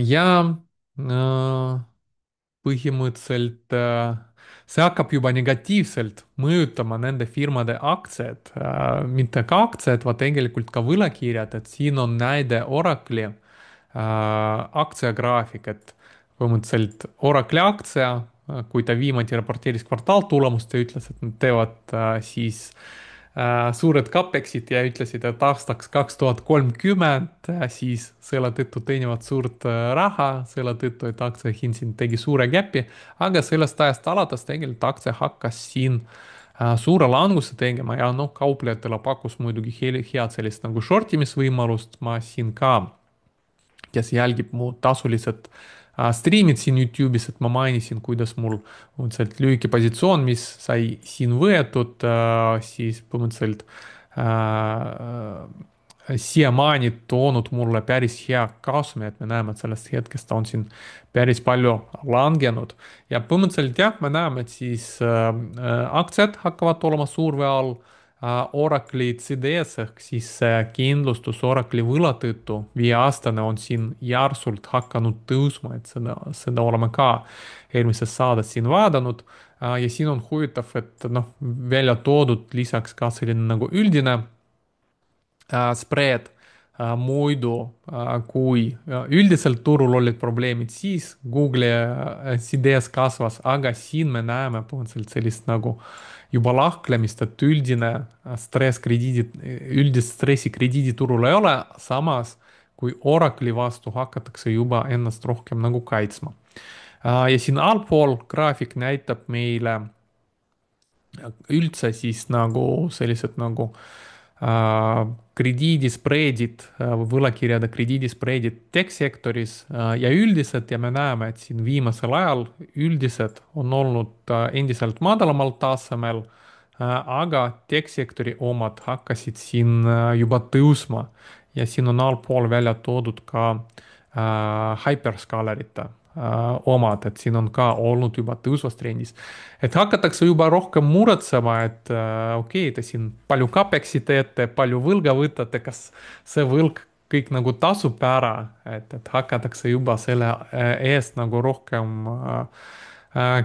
Ja põhimõtteliselt see hakkab juba negatiivselt mõjutama nende firmade aktsiaid, mitte ka aktsiaid, vaid tegelikult ka võlakirjad, et siin on näide Oracle'i aktsiagraafik, et põhimõtteliselt Oracle'i aktsia, kui ta viimati raporteeris kvartaaltulemust ja ütles, et nad teevad siis suured kapeksid ja ütlesid, et aastaks 2030 siis selle tõttu teenivad suurt raha, selle tõttu, et aktsia hind siin tegi suure käpi, aga sellest ajast alates tegelikult aktsia hakkas siin suure languse tegema ja noh, kauplejatele pakkus muidugi head sellist nagu shortimisvõimalust, ma siin ka kes jälgib mu tasulised striimid siin Youtube'is, et ma mainisin, kuidas mul on sealt lühike positsioon, mis sai siin võetud, siis põhimõtteliselt siiamaani toonud mulle päris hea kasumi, et me näeme, et sellest hetkest ta on siin päris palju langenud. ja põhimõtteliselt jah, me näeme, et siis aktsiad hakkavad olema surve all. Oracle'i CDS ehk siis kindlustus Oracle'i võla tõttu 5-aastane on siin järsult hakanud tõusma, et seda oleme ka eelmises saates siin vaadanud. Ja siin on huvitav, et noh, välja toodud lisaks ka selline nagu üldine spread. Muidu, kui üldiselt turul olid probleemid, siis Google'i CDS kasvas, aga siin me näeme põhimõtteliselt sellist nagu juba lahklemist, et üldine stress üldist stressi krediiditurul ei ole, samas kui Oracle'i vastu hakatakse juba ennast rohkem nagu kaitsma. Ja siin allpool graafik näitab meile üldse siis nagu sellised nagu krediidispreedid, võlakirjade krediidispreedid tech-sektoris ja üldiselt ja me näeme, et siin viimasel ajal üldiselt on olnud endiselt madalamal tasemel, aga tech-sektori omad hakkasid siin juba tõusma ja siin on allpool välja toodud ka hyperscalerite omad, et siin on ka olnud juba tõusvas trendis. et hakatakse juba rohkem muretsema, et okei, te siin palju kapexi teete, palju võlga võtate, kas see võlg kõik nagu tasub ära, et hakatakse juba selle eest nagu rohkem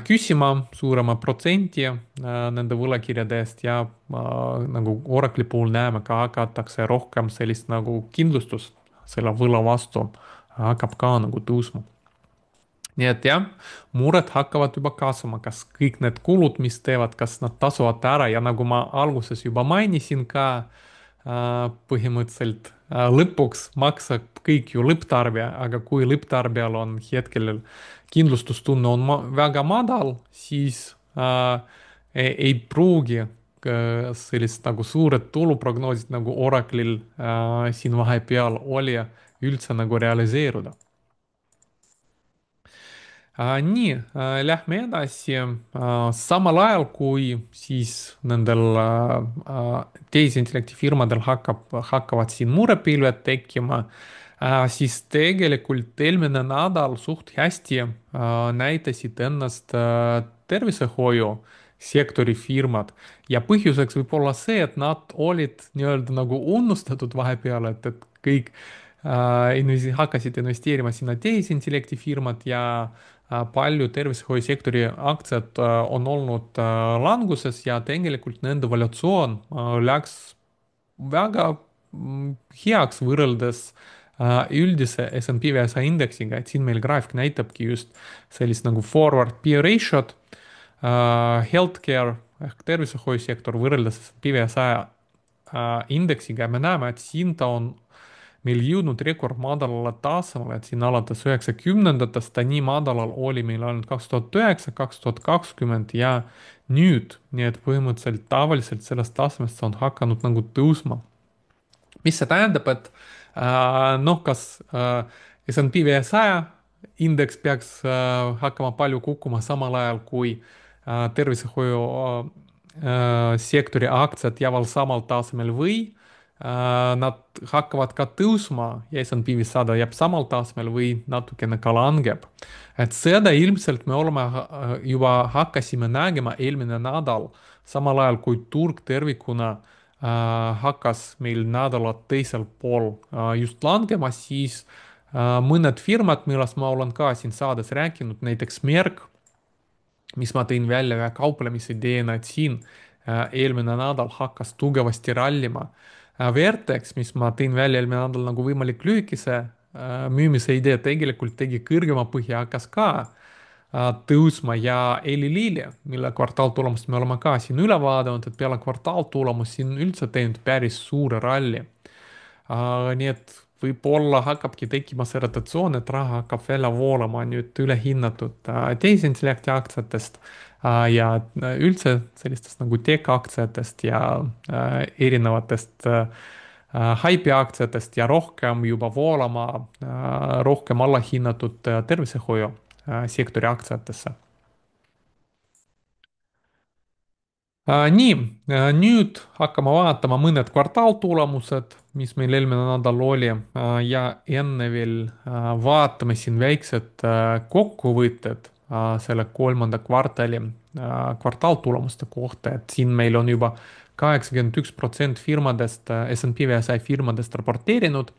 küsima suurema protsenti nende võlakirjade eest ja nagu Oracle'i puhul näeme ka hakatakse rohkem sellist nagu kindlustust selle võla vastu hakkab ka nagu tõusma. nii et jah, mured hakkavad juba kasvama, kas kõik need kulud, mis teevad, kas nad tasuvad ära ja nagu ma alguses juba mainisin ka, põhimõtteliselt lõpuks maksab kõik ju lõpptarbija, aga kui lõpptarbijal on hetkel kindlustustunne on väga madal, siis ei pruugi sellist nagu suured tuluprognoosid nagu Oracle'il siin vahepeal oli üldse nagu realiseeruda. Nii, lähme edasi. Samal ajal, kui siis nendel tehisintellekti firmadel hakkavad siin murepilved tekkima, siis tegelikult eelmine nädal suht hästi näitasid ennast tervishoiusektori firmad ja põhjuseks võib olla see, et nad olid nii-öelda nagu unustatud vahepeal, et kõik hakkasid investeerima sinna tehisintellekti firmad ja palju tervishoiusektori aktsiad on olnud languses ja tegelikult nende valuatsioon läks väga heaks võrreldes üldise S&P 500 indeksiga, et siin meil graafik näitabki just sellist nagu forward P ratio'd, healthcare ehk tervishoiusektor võrreldes S&P 500 indeksiga ja me näeme, et siin ta on meil jõudnud rekordmadalale tasemele, et siin alates 90-ndatest ta nii madalal oli meil ainult 2009, 2020 ja nüüd, nii et põhimõtteliselt tavaliselt sellest tasemest on hakanud nagu tõusma. mis see tähendab, et noh, kas S&P 500 indeks peaks hakkama palju kukkuma samal ajal, kui tervishoiu sektori aktsiad jäävad samal tasemel või nad hakkavad ka tõusma ja S&P 500 jääb samal tasemel või natukene ka langeb. et seda ilmselt me oleme juba hakkasime nägema eelmine nädal, samal ajal kui turg tervikuna hakkas meil nädala teisel pool just langema, siis mõned firmad, millest ma olen ka siin saades rääkinud, näiteks Merck, mis ma tõin välja ühe kauplemisidee,, et siin eelmine nädal hakkas tugevasti rallima. Vertex, mis ma tõin välja eelmine nädal nagu võimalik lühikese müümise idee, tegelikult tegi kõrgema põhja, hakkas ka tõusma ja Eli Lilly, mille kvartaaltulemust me oleme ka siin üle vaadanud, et peale kvartaaltulemust siin üldse teinud päris suure ralli. Nii et võib-olla hakkabki tekkima see rotatsioon, et raha hakkab välja voolama nüüd ülehinnatud tehisintellekti aktsiatest ja üldse sellistest nagu tech aktsiatest ja erinevatest haipi aktsiatest ja rohkem juba voolama rohkem allahinnatud tervishoiu sektori aktsiatesse. Nii, nüüd hakkame vaatama mõned kvartaaltulemused, mis meil eelmine nädal oli ja enne veel vaatame siin väiksed kokkuvõtted selle kolmanda kvartali kvartaaltulemuste kohta, et siin meil on juba 81% firmadest, S&P 500 firmadest raporteerinud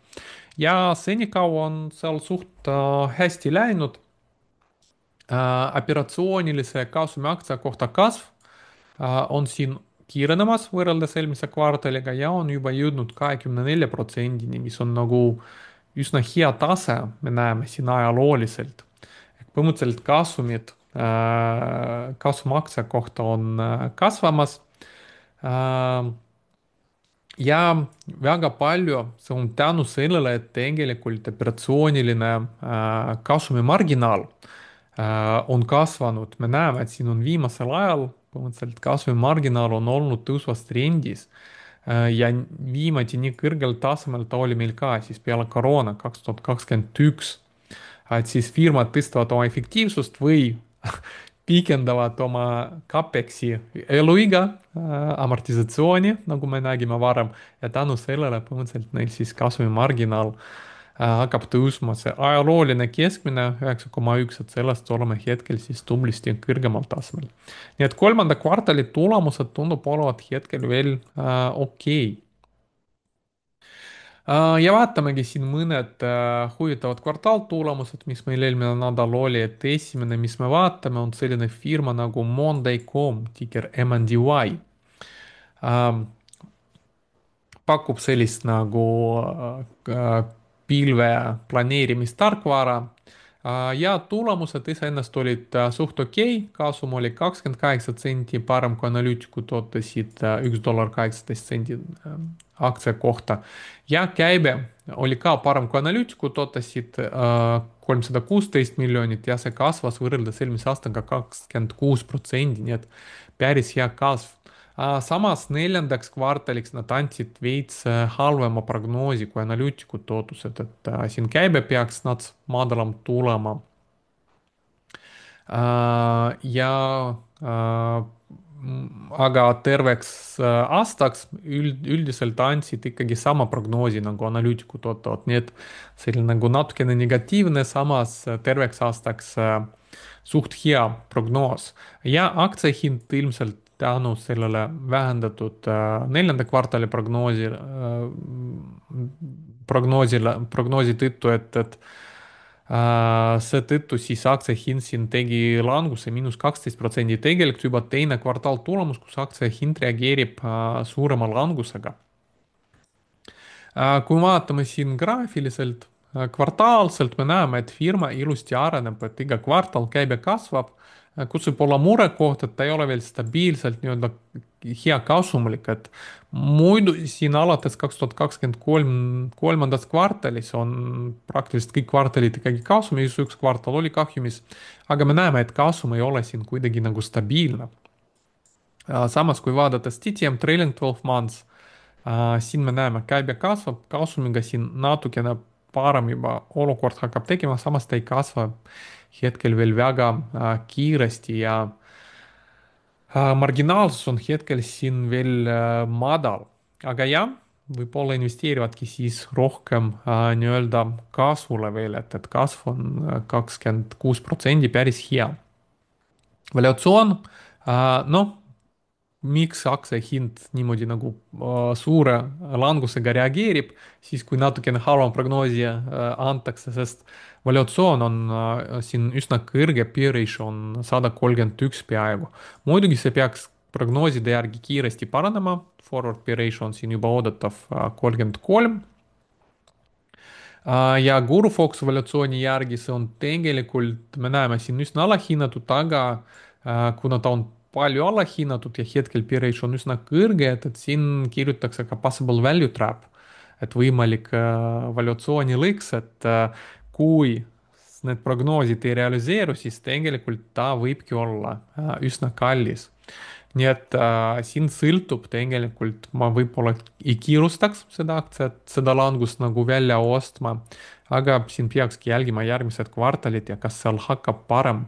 ja senikaua on seal suht hästi läinud. Operatsioonilise kasumi aktsia kohta kasv on siin kiirenemas võrreldes eelmise kvartaliga ja on juba jõudnud 24%-ni, mis on nagu üsna hea tase, me näeme siin ajalooliselt. Põhimõtteliselt kasumid kasumaktsia kohta on kasvamas. Ja väga palju see on tänu sellele, et tegelikult operatsiooniline kasumimarginaal on kasvanud. Me näeme, et siin on viimasel ajal põhimõtteliselt kasvumarginaal on olnud tõusvas trendis ja viimati nii kõrgel tasemel ta oli meil ka siis peale koroona 2021. Et siis firmad tõstavad oma efektiivsust või pikendavad oma CapExi eluiga, amortisatsiooni, nagu me nägime varem, ja tänu sellele põhimõtteliselt neil siis kasumimarginaal hakkab tõusma see ajalooline keskmine 9,1, et sellest oleme hetkel siis tublisti kõrgemal tasemel. nii et kolmanda kvartali tulemused tundub olevat hetkel veel okei. Ja vaatamegi siin mõned huvitavad kvartaaltulemused, mis meil eelmine nädal oli, et esimene, mis me vaatame, on selline firma nagu Monday.com, ticker MNDY. Pakub sellist nagu pilve planeerimistarkvara ja tulemused iseenesest olid suht okei, kasum oli 28 senti parem kui analüütikud ootasid, $1.18 aktsia kohta ja käibe oli ka parem kui analüütikud ootasid, 316 miljonit ja see kasvas võrreldes eelmise aastaga 26%, nii et päris hea kasv. Samas neljandaks kvartaliks nad andsid veits halvema prognoosi kui analüütikud ootused, et siin käibe peaks nad madalam tulema. Ja aga terveks aastaks üldiselt andsid ikkagi sama prognoosi nagu analüütikud ootavad, nii et selline nagu natukene negatiivne, samas terveks aastaks suht hea prognoos ja aktsia hind ilmselt tänu sellele vähendatud neljanda kvartali prognoosi tõttu, et seetõttu siis aktsia hind siin tegi languse -12%, tegelikult juba teine kvartaal tulemus, kus aktsia hind reageerib suurema langusega. Kui vaatame siin graafiliselt, kvartaalselt me näeme, et firma ilusti areneb, et iga kvartal käibe kasvab, kus võib olla murekoht, et ta ei ole veel stabiilselt nii-öelda hea kasumlik, et muidu siin alates 2023 kolmandas kvartalis on praktiliselt kõik kvartalid ikkagi kasumis, üks kvartal oli kahjumis, aga me näeme, et kasum ei ole siin kuidagi nagu stabiilne. Samas, kui vaadates TTM Trailing 12 Months, siin me näeme, käibe kasvab, kasumiga siin natukene parem juba olukord hakkab tegema, samas ta ei kasva hetkel veel väga kiiresti ja marginaalsus on hetkel siin veel madal. Aga jah, võib-olla investeerivadki siis rohkem nii-öelda kasvule veel, et kasv on 26% päris hea. Valuatsioon, noh, miks aktsia hind niimoodi nagu suure langusega reageerib, siis kui natukene halvem prognoosi antakse, sest valuatsioon on siin üsna kõrge, P ratio on 131 peaaegu. muidugi see peaks prognooside järgi kiiresti paranema, forward P ratio on siin juba oodatav 33. Ja Guru Fox evaluatsiooni järgi see on tegelikult, me näeme siin üsna alahinnatud, aga kuna ta on palju alahinnatud ja hetkel P ratio on üsna kõrge, et siin kirjutatakse ka possible value trap, et võimalik evaluatsiooni lõks, et kui need prognoosid ei realiseeru, siis tegelikult ta võibki olla üsna kallis. Nii et siin sõltub tegelikult, ma võib-olla ei kiirustaks seda aktsiat, seda langust nagu välja ostma, aga siin peakski jälgima järgmised kvartalid ja kas seal hakkab parem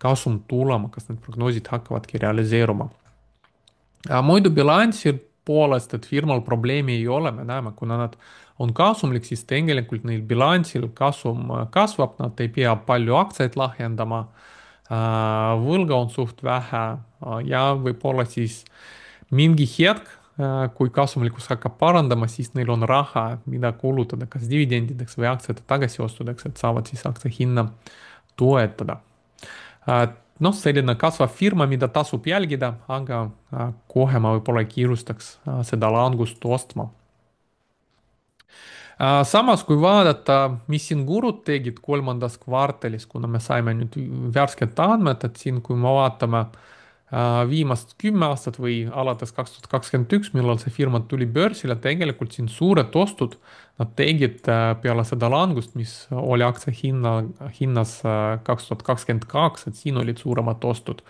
kasum tulema, kas need prognoosid hakkavadki realiseeruma. Muidu bilansi poolest, et firmal probleemi ei ole, me näeme, kuna nad on kasumlik, siis tegelikult neil bilansil kasum kasvab, nad ei pea palju aktsiaid lahjendama, võlga on suht vähe ja võib-olla siis mingi hetk, kui kasumlikkus hakkab parandama, siis neil on raha, mida kulutada kas dividendideks või aktsiate tagasiostudeks, et saavad siis aktsia hinna toetada. Noh, selline kasvav firma, mida tasub jälgida, aga kohe ma võib-olla ei kiirustaks seda langust ostma. Samas, kui vaadata, mis siin gurud tegid kolmandas kvartalis, kuna me saime nüüd värsked andmed, et siin, kui me vaatame viimast 10 aastat või alates 2021, millal see firma tuli börsile, tegelikult siin suured ostud nad tegid peale seda langust, mis oli aktsia hinnas 2022, et siin olid suuremad ostud.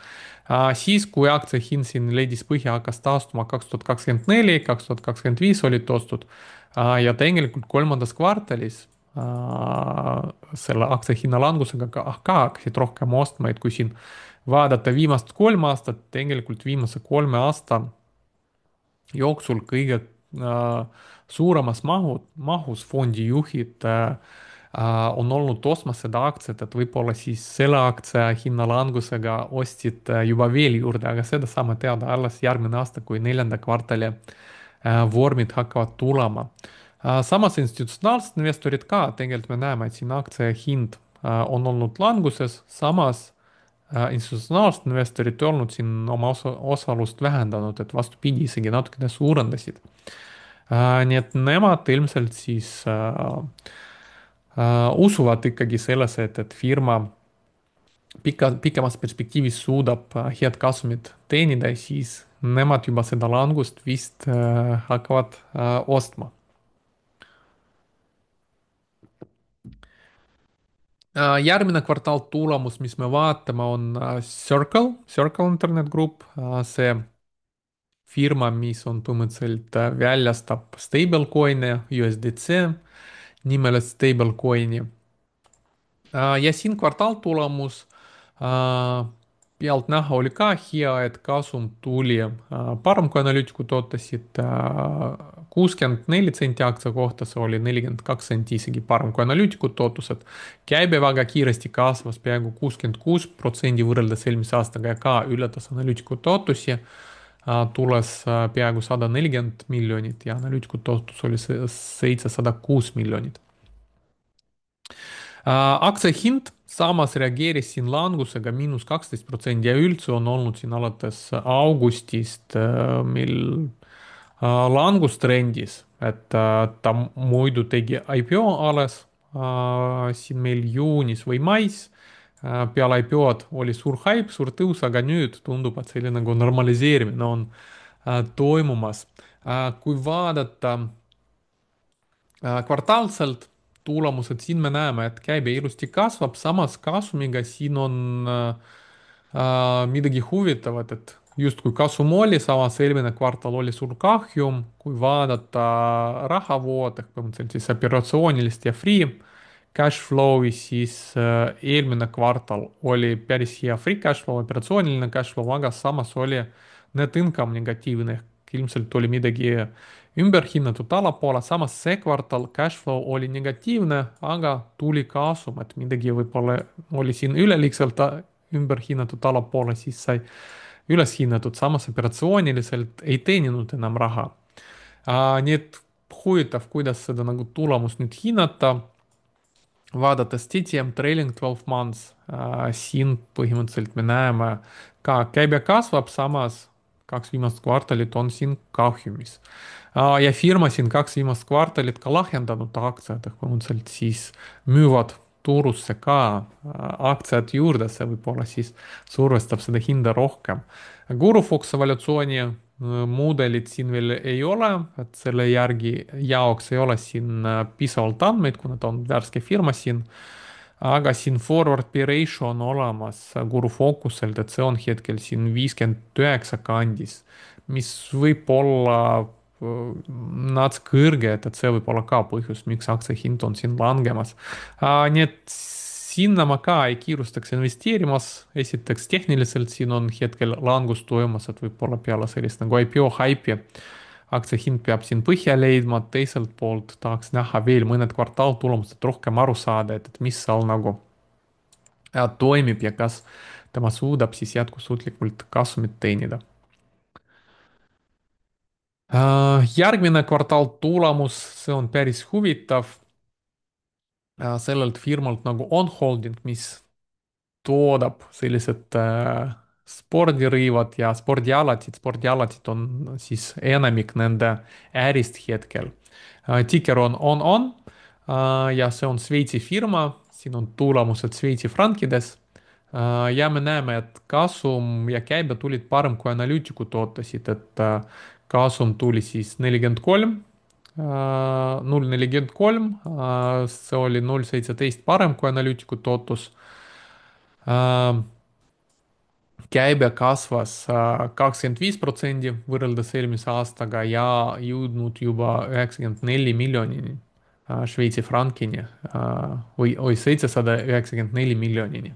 Siis, kui aktsia hind siin leidis põhja, hakkas taastuma 2024, 2025 olid ostud ja tegelikult kolmandas kvartalis selle aktsia hinna langusega ka hakkasid rohkem ostma, et kui siin vaadata viimast 3 aastat, tegelikult viimase 3 aasta jooksul kõige suuremas mahus fondijuhid on olnud ostmas seda aktsiat, et võib-olla siis selle aktsia hinna langusega ostsid juba veel juurde, aga seda saame teada alles järgmine aasta, kui neljanda kvartali vormid hakkavad tulema. Samas institutsionaalsed investorid ka, tegelikult me näeme, et siin aktsia hind on olnud languses, samas institutsionaalsed investorid ei olnud siin oma osalust vähendanud, et vastupidi, isegi natukene suurendasid. Nii et nemad ilmselt siis usuvad ikkagi sellesse, et firma pikemas perspektiivis suudab head kasumit teenida ja siis nemad juba seda langust vist hakkavad ostma. Järgmine kvartal tulemus, mis me vaatame, on Circle Internet Group, see firma, mis on põhimõtteliselt väljastab stablecoin'e, USDC nimelist stablecoin'i. Ja siin kvartaaltulemus pealt näha oli ka hea, et kasum tuli parem, kui analüütikud ootasid. 64 senti aktsia kohta, see oli 42 senti isegi parem kui analüütikud ootused. käibe väga kiiresti kasvas peaaegu 66% võrreldes eelmise aastaga ja ka ületas analüütikute ootusi. Tules peaaegu 140 miljonit ja analüütikute ootus oli 706 miljonit. Aktsia hind samas reageeris siin langusega –12% ja üldse on olnud siin alates augustist, mil langustrendis, et ta muidu tegi IPO alles siin meil juunis või mais. Peale IPO-d oli suur haip, suur tõus, aga nüüd tundub, et selline nagu normaliseerimine on toimumas. Kui vaadata kvartaalselt tulemused, siin me näeme, et käibe ilusti kasvab, samas kasumiga siin on midagi huvitavat, et justkui kasum oli, samas eelmine kvartal oli suur kahjum, kui vaadata rahavood ehk põhimõtteliselt siis operatsioonilist ja free cash flow'i, siis eelmine kvartal oli päris hea free cash flow, operatsiooniline cash flow, aga samas oli net income negatiivne ehk ilmselt oli midagi ümberhinnatud allapoole, samas see kvartal cash flow oli negatiivne, aga tuli kasum, et midagi võib-olla oli siin üleliigselt ümberhinnatud allapoole, siis sai üles hinnatud, samas operatsiooniliselt ei teeninud enam raha. Nii et huvitav, kuidas seda nagu tulemust nüüd hinnata. Vaadates TTM trailing 12 months, siin põhimõtteliselt me näeme ka käibe kasvab, samas kaks viimast kvartalit on siin kahjumis. Ja firma siin kaks viimast kvartalit ka lahjendanud aktsiad ehk põhimõtteliselt siis müüvad turusse ka aktsiad juurde, see võib-olla siis survestab seda hinda rohkem. Gurufox evaluatsiooni mudelit siin veel ei ole, et selle jaoks ei ole siin piisavalt andmeid, kuna ta on värske firma siin. Aga siin forward P ratio on olemas Guru Focuselt, et see on hetkel siin 59 kandis, mis võib olla natuke kõrge, et see võib olla ka põhjus, miks aktsia hind on siin langemas. Nii et sinna ma ka ei kiirustaks investeerimas. Esiteks tehniliselt siin on hetkel langus toimumas, et võib-olla peale sellist nagu IPO haipi aktsia hind peab siin põhja leidma, teiselt poolt tahaks näha veel mõned kvartaaltulemused, rohkem aru saada, et mis seal nagu toimib ja kas tema suudab siis jätkusuutlikult kasumit teenida. Järgmine kvartaal tulemus, see on päris huvitav. Sellelt firmalt nagu On Holding, mis toodab sellised spordirõivad ja spordialatid. Spordialatid on siis enamik nende ärist hetkel. Ticker on ja see on Šveitsi firma, siin on tulemused Šveitsi frankides. Ja me näeme, et kasum ja käibe tulid parem kui analüütikud ootasid, et kasum tuli siis 43, 0,43, see oli 0,17 parem kui analüütikud ootus. Käibe kasvas 25% võrreldes eelmise aastaga ja jõudnud juba 94 miljonini Šveitsi frankini või 794 miljonini,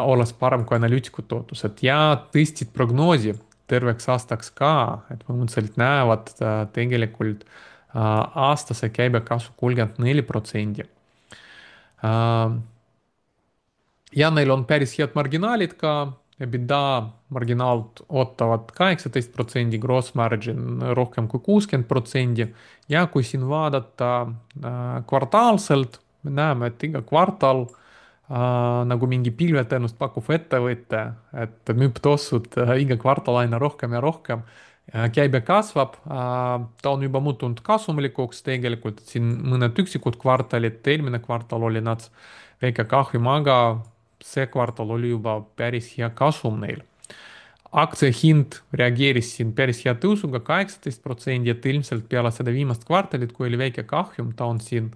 olles parem kui analüütikud ootused ja tõstsid prognoosi terveks aastaks ka, et põhimõtteliselt näevad tegelikult aastase käibekasvu 34%. Ja neil on päris head marginaalid ka, EBITDA marginaalt ootavad 18%, gross margin rohkem kui 60%. Ja kui siin vaadata kvartaalselt, me näeme, et iga kvartal nagu mingi pilveteenust pakkuv ettevõte, et müüb tossud iga kvartal aina rohkem ja rohkem. Käibe kasvab, ta on juba muutunud kasumlikuks tegelikult, siin mõned üksikud kvartalid, eelmine kvartal oli nad väike kahjum, aga see kvartal oli juba päris hea kasum neil. Aktsia hind reageeris siin päris hea tõusuga 18%, et ilmselt peale seda viimast kvartalit, kui oli väike kahjum, ta on siin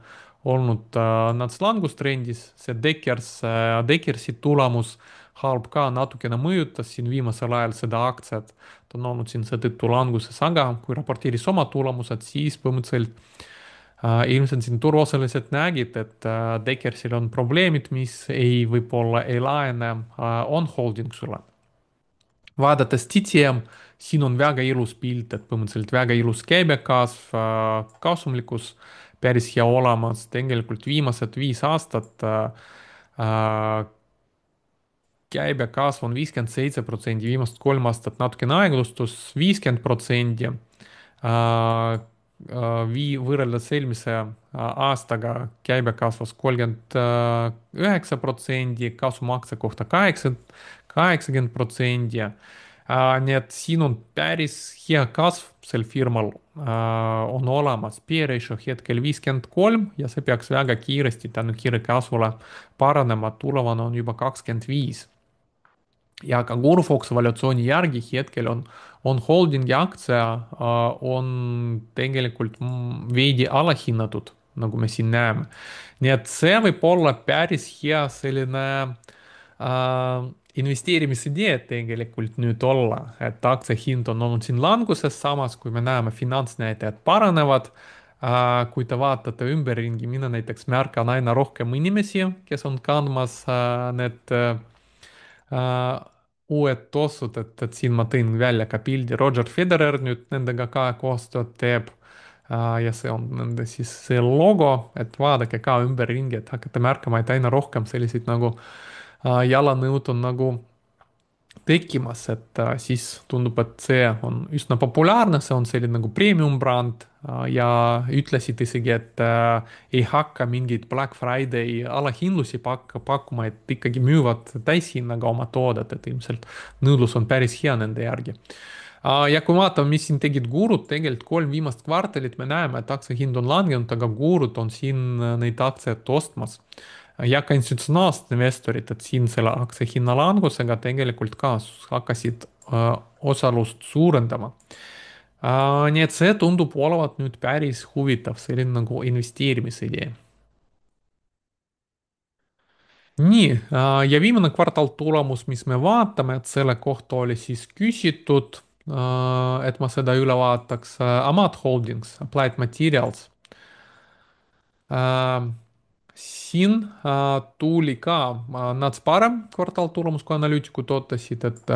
olnud nats langustrendis, see Deckersi tulemus halb ka natukene mõjutas siin viimasel ajal seda aktsiat, ta on olnud siin seetõttu languses, aga kui raporteeris oma tulemused, siis põhimõtteliselt ilmselt siin turuosalised nägid, et Deckersil on probleemid, mis võib-olla ei laene On Holdingsule. Vaadates TTM, siin on väga ilus pilt, et põhimõtteliselt väga ilus käibekasv, kasumlikkus päris hea olemas, tegelikult viimased 5 aastat käibekasv on 57%, viimased 3 aastat natukene aeglustus 50%. Võrreldes eelmise aastaga käibe kasvas 39%, kasum aktsia kohta 80%. Nii et siin on päris hea kasv sel firmal on olemas. P-ratio hetkel 53 ja see peaks väga kiiresti tänu kiire kasvule paranema, tulevane on juba 25. Ja ka Gurufox evaluatsiooni järgi hetkel on holdingi aktsia on tegelikult veidi alahinnatud, nagu me siin näeme. Nii et see võib olla päris hea selline investeerimisidee tegelikult nüüd olla, et aktsia hind on olnud siin languses, samas kui me näeme, finantsnäitajad paranevad. Kui te vaatate ümberringi, mina näiteks märkan aina rohkem inimesi, kes on kandmas need uued tossud, et siin ma tõin välja ka pildi, Roger Federer nüüd nendega ka koostööd teeb. Ja see on nende siis see logo, et vaadake ka ümberringi, et hakkate märkama, et aina rohkem selliseid nagu jalanõud on nagu tekkimas, et siis tundub, et see on üsna populaarne, see on selline nagu premium bränd ja ütlesid isegi, et ei hakka mingeid Black Friday alahindlusi pakkuma, et ikkagi müüvad täishinnaga oma toodet, et ilmselt nõudlus on päris hea nende järgi. Ja kui vaatame, mis siin tegid gurud, tegelikult kolm viimast kvartalit me näeme, et aktsia hind on langenud, aga gurud on siin neid aktsiaid ostmas. Ja ka institutsionaalsed investorid, et siin selle aktsia hinna langusega tegelikult ka hakkasid osalust suurendama. Nii et see tundub olevat nüüd päris huvitav, selline nagu investeerimisidee. nii, ja viimane kvartaltulemus, mis me vaatame, et selle kohta oli siis küsitud, et ma seda üle vaataks, Amad Holdings, Applied Materials. Äh, siin tuli ka nats parem kvartaltulemus, kui analüütikud ootasid, et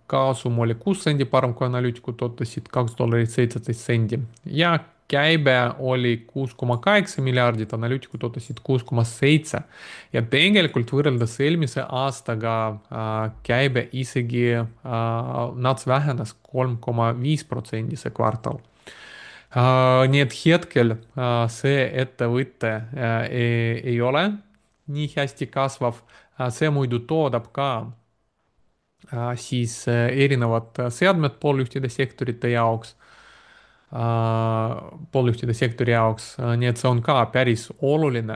kasum oli 6 sendi parem, kui analüütikud ootasid, $2 17 sendi ja käibe oli 6,8 miljardit, analüütikud ootasid 6,7 ja tegelikult võrreldes eelmise aastaga käibe isegi nats vähenes 3,5% see kvartal. Nii et hetkel see ettevõte ei ole nii hästi kasvav. See muidu toodab ka siis erinevad seadmed pooljuhtide sektorite jaoks, pooljuhtide sektori jaoks, nii et see on ka päris oluline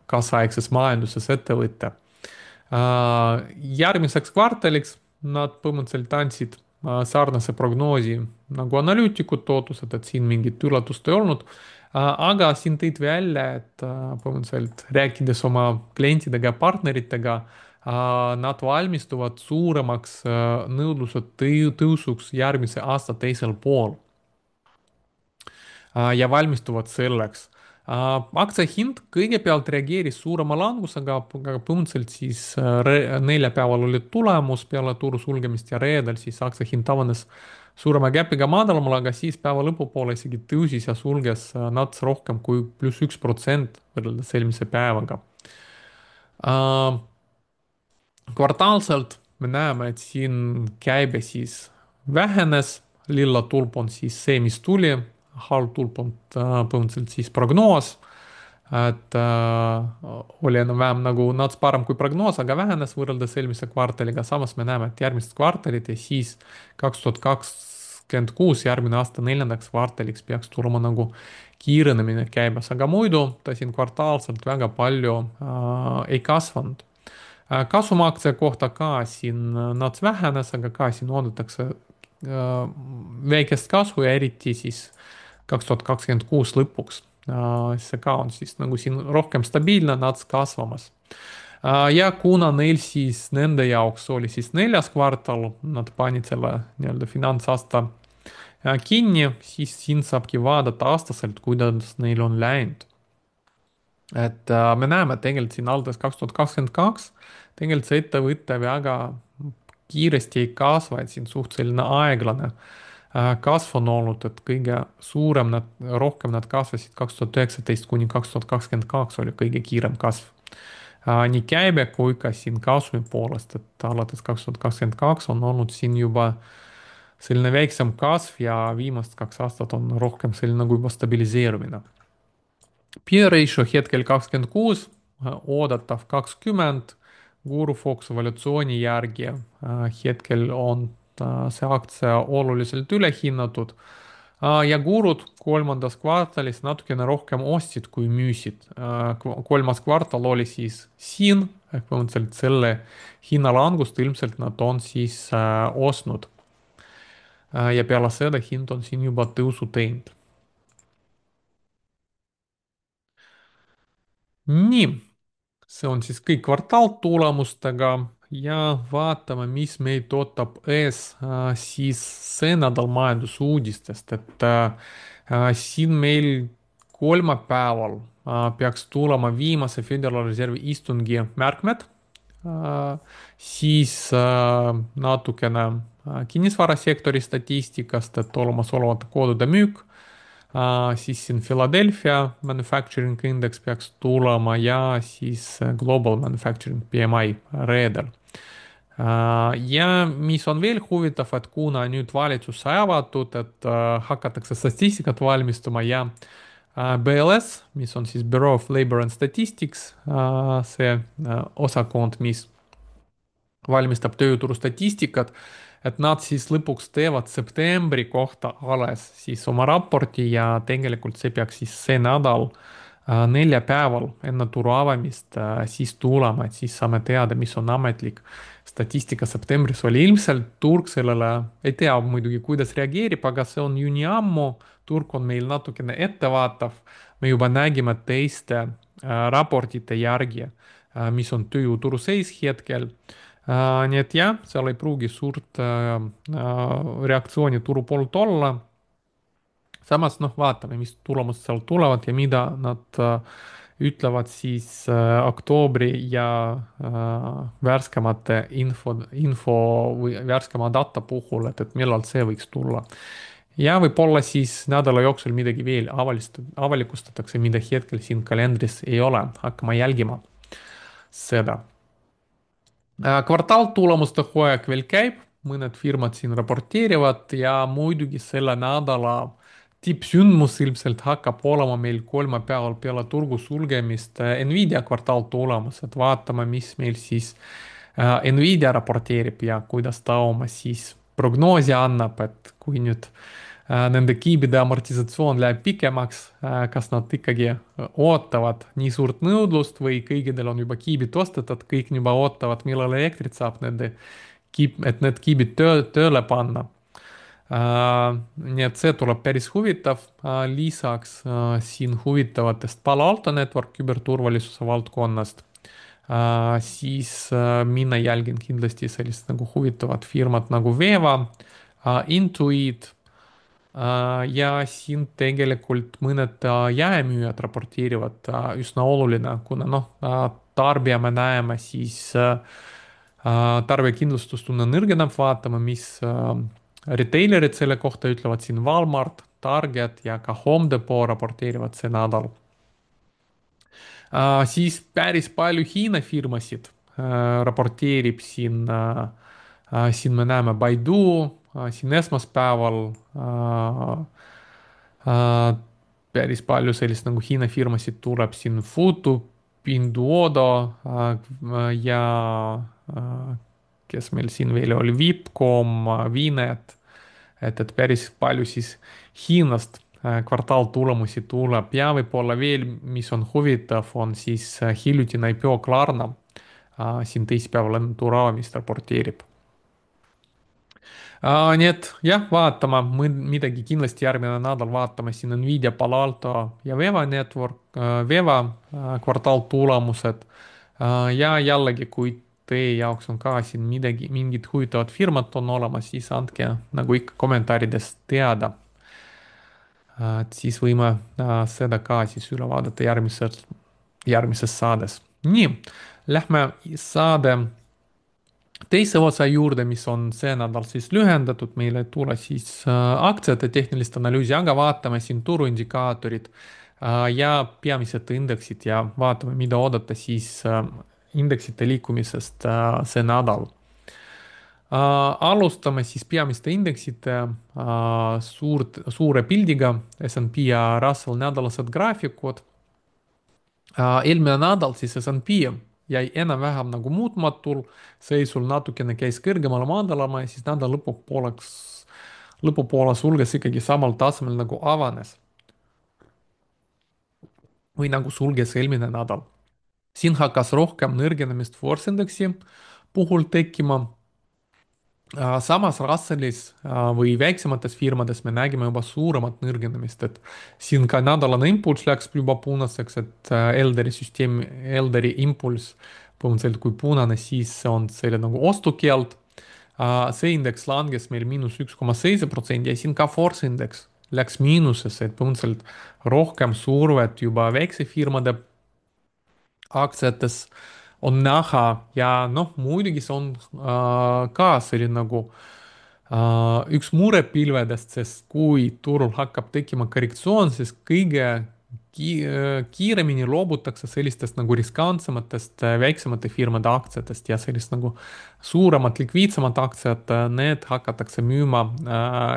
kaasaegses majanduses ettevõte. Järgmiseks kvartaliks nad põhimõtteliselt andsid sarnase prognoosi nagu analüütikud ootused, et siin mingit üllatust ei olnud. Aga siin tõid välja, et põhimõtteliselt rääkides oma klientidega ja partneritega, nad valmistuvad suuremaks nõudluse tõusuks järgmise aasta teisel pool ja valmistuvad selleks. Aktsia hind kõigepealt reageeris suurema langusega, aga põhimõtteliselt siis neljapäeval oli tulemus peale turu sulgemist ja reedel siis aktsia hind avanes suurema käpiga madalamal, aga siis päeva lõpupoole isegi tõusis ja sulges nats rohkem kui +1% võrreldes eelmise päevaga. Kvartaalselt me näeme, et siin käibe siis vähenes, lilla tulp on siis see, mis tuli, halb tulp on põhimõtteliselt siis prognoos, et oli enam-vähem nagu nats parem kui prognoos, aga vähenes võrreldes eelmise kvartaliga, samas me näeme, et järgmised kvartalid ja siis 2026, järgmine aasta neljandaks kvartaliks peaks tulema nagu kiirenemine käibes, aga muidu ta siin kvartaalselt väga palju ei kasvanud. Kasumaktsia kohta ka siin nats vähenes, aga ka siin oodatakse väikest kasvu ja eriti siis 2026 lõpuks. See ka on siis nagu siin rohkem stabiilne, nats kasvamas. Ja kuna neil siis nende jaoks oli siis neljas kvartal, nad panid selle nii-öelda finantsaasta kinni, siis siin saabki vaadata aastaselt, kuidas neil on läinud. Et me näeme tegelikult siin alates 2022 tegelikult see ettevõte väga kiiresti ei kasva, et siin suht selline aeglane kasv on olnud, et kõige suurem nad, rohkem nad kasvasid 2019 kuni 2022 oli kõige kiirem kasv. Nii käibe kui ka siin kasumi poolest, et alates 2022 on olnud siin juba selline väiksem kasv ja viimased 2 aastat on rohkem selline nagu juba stabiliseerumine. Peer ratio hetkel 26, oodatav 20, Guru Fox evolutsiooni järgi hetkel on see aktsia oluliselt ülehinnatud ja Gurud kolmandas kvartalis natukene rohkem ostsid kui müüsid. Kolmas kvartal oli siis siin, ehk põhimõtteliselt selle hinnalangust ilmselt nad on siis ostnud. Ja peale seda hind on siin juba tõusu teinud. nii, see on siis kõik kvartaaltulemustega ja vaatame, mis meid ootab ees siis see nädal majandusuudistest, et siin meil kolmapäeval peaks tulema viimase Föderaalreservi istungi märkmed, siis natukene kinnisvarasektori statistikast, et olemasolevate kodude müük, siis siin Philadelphia Manufacturing Index peaks tulema ja siis Global Manufacturing PMI reedel. Ja mis on veel huvitav, et kuna nüüd valitsus sai avatud, et hakatakse statistikat valmistama ja BLS, mis on siis Bureau of Labor and Statistics, see osakond, mis valmistab tööturu statistikat, et nad siis lõpuks teevad septembri kohta alles siis oma raporti ja tegelikult see peaks siis see nädal neljapäeval enne turu avamist siis tulema, et siis saame teada, mis on ametlik statistika septembris oli. Ilmselt turg sellele ei tea muidugi, kuidas reageerib, aga see on ju nii ammu, turg on meil natukene ettevaatav. me juba nägime teiste raportite järgi, mis on tööjõuturu seis hetkel. nii et jah, seal ei pruugi suurt reaktsiooni turu poolt olla. samas noh, vaatame, mis tulemused sealt tulevad ja mida nad ütlevad siis oktoobri ja värskemate info või värskema data puhul, et millal see võiks tulla. ja võib-olla siis nädala jooksul midagi veel avalikustatakse, mida hetkel siin kalendris ei ole, hakkama jälgima seda. Kvartaaltulemuste hooaeg veel käib, mõned firmad siin raporteerivad ja muidugi selle nädala tippsündmus ilmselt hakkab olema meil kolmapäeval peale turgu sulgemist Nvidia kvartaaltulemus, et vaatame, mis meil siis Nvidia raporteerib ja kuidas ta oma siis prognoosi annab, et kui nüüd nende kiibide amortisatsioon läheb pikemaks, kas nad ikkagi ootavad nii suurt nõudlust või kõigil on juba kiibid ostetud, kõik juba ootavad, millal elektrit saab et need kiibid tööle panna. Nii et see tuleb päris huvitav. Lisaks siin huvitavatest Palo Alto Network küberturvalisuse valdkonnast. Siis mina jälgin kindlasti sellist nagu huvitavat firmat nagu Veeva, Intuit. Ja siin tegelikult mõned jaemüüjad raporteerivad üsna oluline, kuna noh, tarbija me näeme siis tarbijakindlustustunne nõrgeneb, vaatame, mis retailerid selle kohta ütlevad, siin Walmart, Target ja ka Home Depot raporteerivad see nädal. Siis päris palju Hiina firmasid raporteerib siin, siin me näeme Baidu, siin esmaspäeval päris palju sellist nagu Hiina firmasid tuleb siin Futu, Pinduodo ja kes meil siin veel oli, Vipcom, Vinet, et päris palju siis Hiinast kvartaaltulemusi tuleb ja võib-olla veel, mis on huvitav, on siis hiljutine IPO Klarna siin teisipäeval enne turu avamist raporteerib. Nii et jah, vaatame midagi kindlasti järgmine nädal, vaatame siin Nvidia, Palo Alto ja Veva Network, Veva kvartaaltulemused. ja jällegi, kui teie jaoks on ka siin midagi, mingid huvitavad firmad on olemas, siis andke nagu ikka kommentaarides teada. et siis võime seda ka siis üle vaadata järgmises saades. nii, lähme saade teise osa juurde, mis on see nädal siis lühendatud, meil ei tule siis aktsiate tehnilist analüüsi, aga vaatame siin turuindikaatorid ja peamised indeksid ja vaatame, mida oodata siis indeksite liikumisest see nädal. Alustame siis peamiste indeksite suure pildiga, S&P ja Russell nädalased graafikud. Eelmine nädal siis S&P jäi enam-vähem nagu muutmatul seisul, natukene käis kõrgemale, madalama ja siis nädala lõpupoole sulges ikkagi samal tasemel nagu avanes. või nagu sulges eelmine nädal. siin hakkas rohkem nõrgenemist Force Indexi puhul tekkima. Samas Russellis või väiksemates firmades me nägime juba suuremat nõrgenemist, et siin ka nädalane impulss läks juba punaseks, et Elderi impulss põhimõtteliselt kui punane, siis on selle nagu ostukeeld. see indeks langes meil -1,7% ja siin ka Force Index läks miinusesse, et põhimõtteliselt rohkem survet juba väiksefirmade aktsiates on näha ja noh, muidugi see on ka selline nagu üks murepilvedest, sest kui turul hakkab tekkima korrektsioon, siis kõige kiiremini loobutakse sellistest nagu riskantsematest väiksemate firmade aktsiatest ja sellist nagu suuremad likviidsemad aktsiad, need hakatakse müüma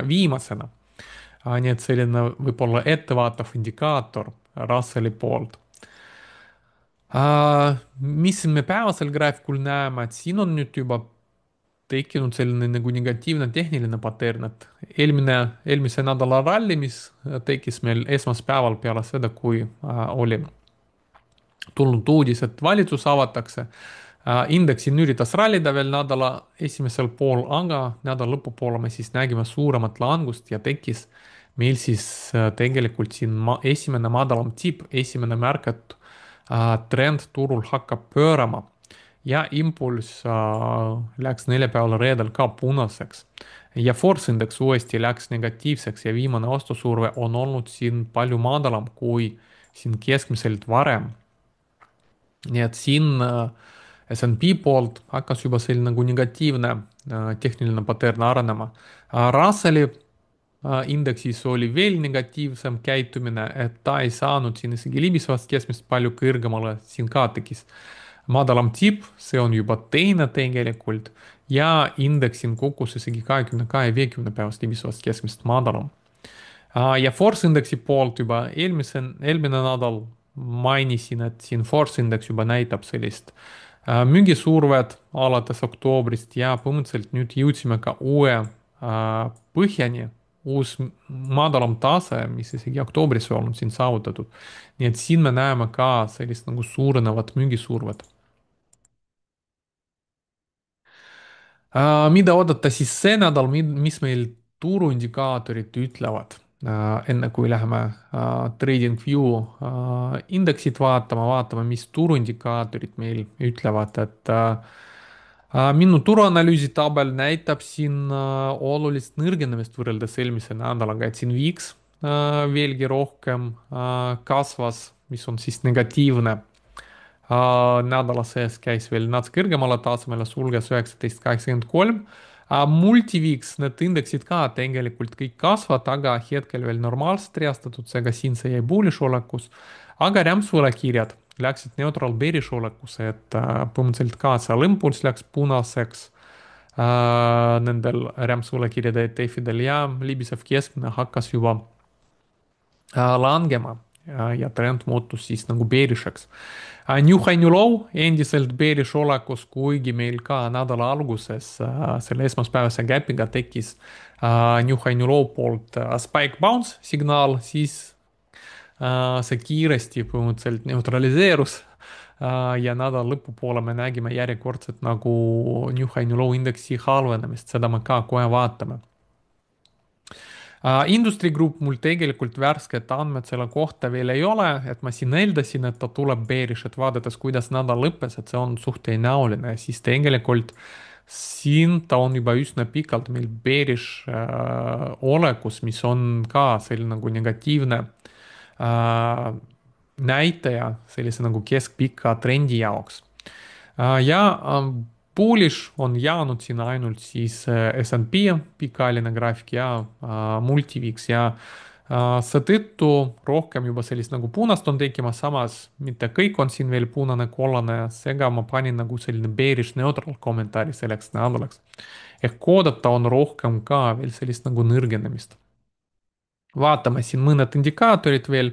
viimasena. nii et selline võib-olla ettevaatav indikaator Russelli poolt. Mis me päevasel graafikul näeme, et siin on nüüd juba tekkinud selline nagu negatiivne tehniline patern, et eelmise nädala ralli, mis tekkis meil esmaspäeval peale seda, kui oli tulnud uudis, et valitsus avatakse. Indeksin üritas rallida veel nädala esimesel pool, aga nädala lõpupoole me siis nägime suuremat langust ja tekkis meil siis tegelikult siin esimene madalam tipp, esimene märk, et trend turul hakkab pöörama ja impulss läks neljapäeval reedel ka punaseks. Ja Force indeks uuesti läks negatiivseks ja viimane ostusurve on olnud siin palju madalam kui siin keskmiselt varem. Nii et siin S&P poolt hakkas juba selline nagu negatiivne tehniline patern arenema. Russelli indeksis oli veel negatiivsem käitumine, et ta ei saanud siin isegi libisevast keskmist palju kõrgemale, siin ka tekkis madalam tipp, see on juba teine tegelikult ja indeksin kukkus isegi 22 ja 50 päevast libisevast keskmist madalam. Ja Force indeksi poolt juba eelmine nädal mainisin, et siin Force indeks juba näitab sellist müügisurvet alates oktoobrist ja põhimõtteliselt nüüd jõudsime ka uue põhjani, uus madalam tase, mis isegi oktoobris ei olnud siin saavutatud. nii et siin me näeme ka sellist nagu suurenevat müügisurvet. Mida oodata siis see nädal, mis meil turuindikaatorid ütlevad, enne kui läheme TradingView indeksit vaatama, mis turuindikaatorid meil ütlevad, et minu turuanalüüsi tabel näitab siin olulist nõrgenemist võrreldes eelmise nädalaga, et siin VIX veelgi rohkem kasvas, mis on siis negatiivne. Nädala sees käis veel natuke kõrgemale tasemele, sulges 19,83. Multiviks, need indeksid ka tegelikult kõik kasvavad, aga hetkel veel normaalselt reastatud, seega siin see jäi bullish olekus. aga rämpsvõlakirjad läksid neutral bearish olekusse, et põhimõtteliselt ka seal impulss läks punaseks nendel rämpsvõlakirjade ETF-idel ja libisev keskmine hakkas juba langema ja trend muutus siis nagu bearish'eks. New high, new low endiselt bearish olekus, kuigi meil ka nädala alguses selle esmaspäevase gap'iga tekkis new high, new low poolt spike bounce signaal, siis see kiiresti põhimõtteliselt neutraliseerus ja nädala lõpupoole me nägime järjekordselt nagu new high, new low indeksi halvenemist, seda me ka kohe vaatame. Industry Group mul tegelikult värsket andmed selle kohta veel ei ole, et ma siin eeldasin, et ta tuleb bearish, et vaadates, kuidas nädal lõppes, et see on suht tõenäoline, siis tegelikult siin ta on juba üsna pikalt meil bearish olekus, mis on ka selline nagu negatiivne näitaja sellise nagu keskpika trendi jaoks. Ja bullish on jäänud siin ainult siis S&P pikaajaline graafik ja multivix ja seetõttu rohkem juba sellist nagu punast on tekkimas, samas mitte kõik on siin veel punane, kollane, seega ma panin nagu selline bearish neutral kommentaari selleks nädalaks. ehk oodata on rohkem ka veel sellist nagu nõrgenemist. vaatame siin mõned indikaatorid veel.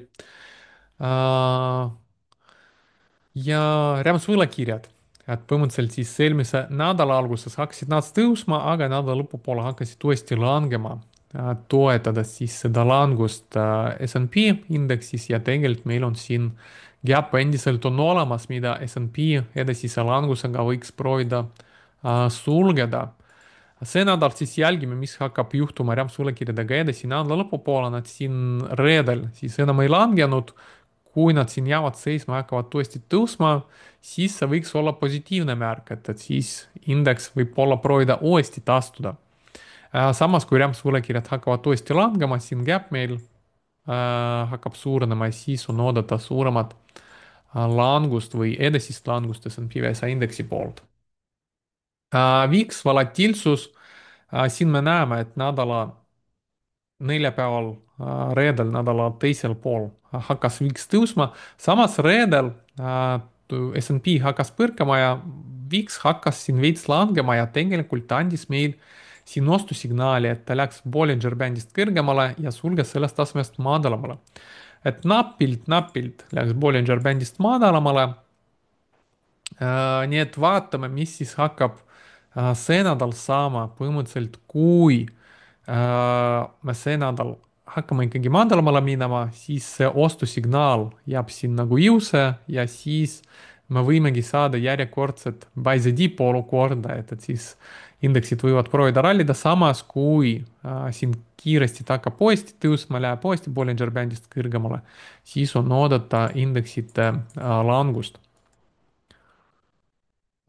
Ja rämpsvõlakirjad, et põhimõtteliselt siis eelmise nädala alguses hakkasid nad tõusma, aga nädala lõpupoole hakkasid uuesti langema, toetades siis seda langust S&P indeksis ja tegelikult meil on siin gap endiselt on olemas, mida S&P edasise langusega võiks proovida sulgeda. see nädal siis jälgime, mis hakkab juhtuma rämpsvõlakirjadega edasi nädala lõpupoole, nad siin reedel siis enam ei langenud. kui nad siin jäävad seisma, hakkavad tõesti tõusma, siis see võiks olla positiivne märk, et siis indeks võib olla proovida uuesti taastuda. samas kui rämpsvõlakirjad hakkavad uuesti langema, siin gap meil hakkab suurenema ja siis on oodata suuremat langust või edasist langust S&P 500 indeksi poolt. VIX volatiilsus, siin me näeme, et nädala neljapäeval, reedel nädala teisel pool hakkas VIX tõusma, samas reedel S&P hakkas põrkama ja VIX hakkas siin veits langema ja tegelikult andis meil siin ostusignaali, et ta läks Bollinger Bandist kõrgemale ja sulges sellest tasemest madalamale. et napilt läks Bollinger Bandist madalamale. nii et vaatame, mis siis hakkab see nädal sama, põhimõtteliselt kui me see nädal hakkame ikkagi madalamale minema, siis see ostusignaal jääb siin nagu jõusse ja siis me võimegi saada järjekordset buy the dip olukorda, et siis indeksid võivad proovida rallida, samas kui siin kiiresti ta hakkab uuesti tõusma, läheb uuesti Bollinger Bandist kõrgemale, siis on oodata indeksite langust.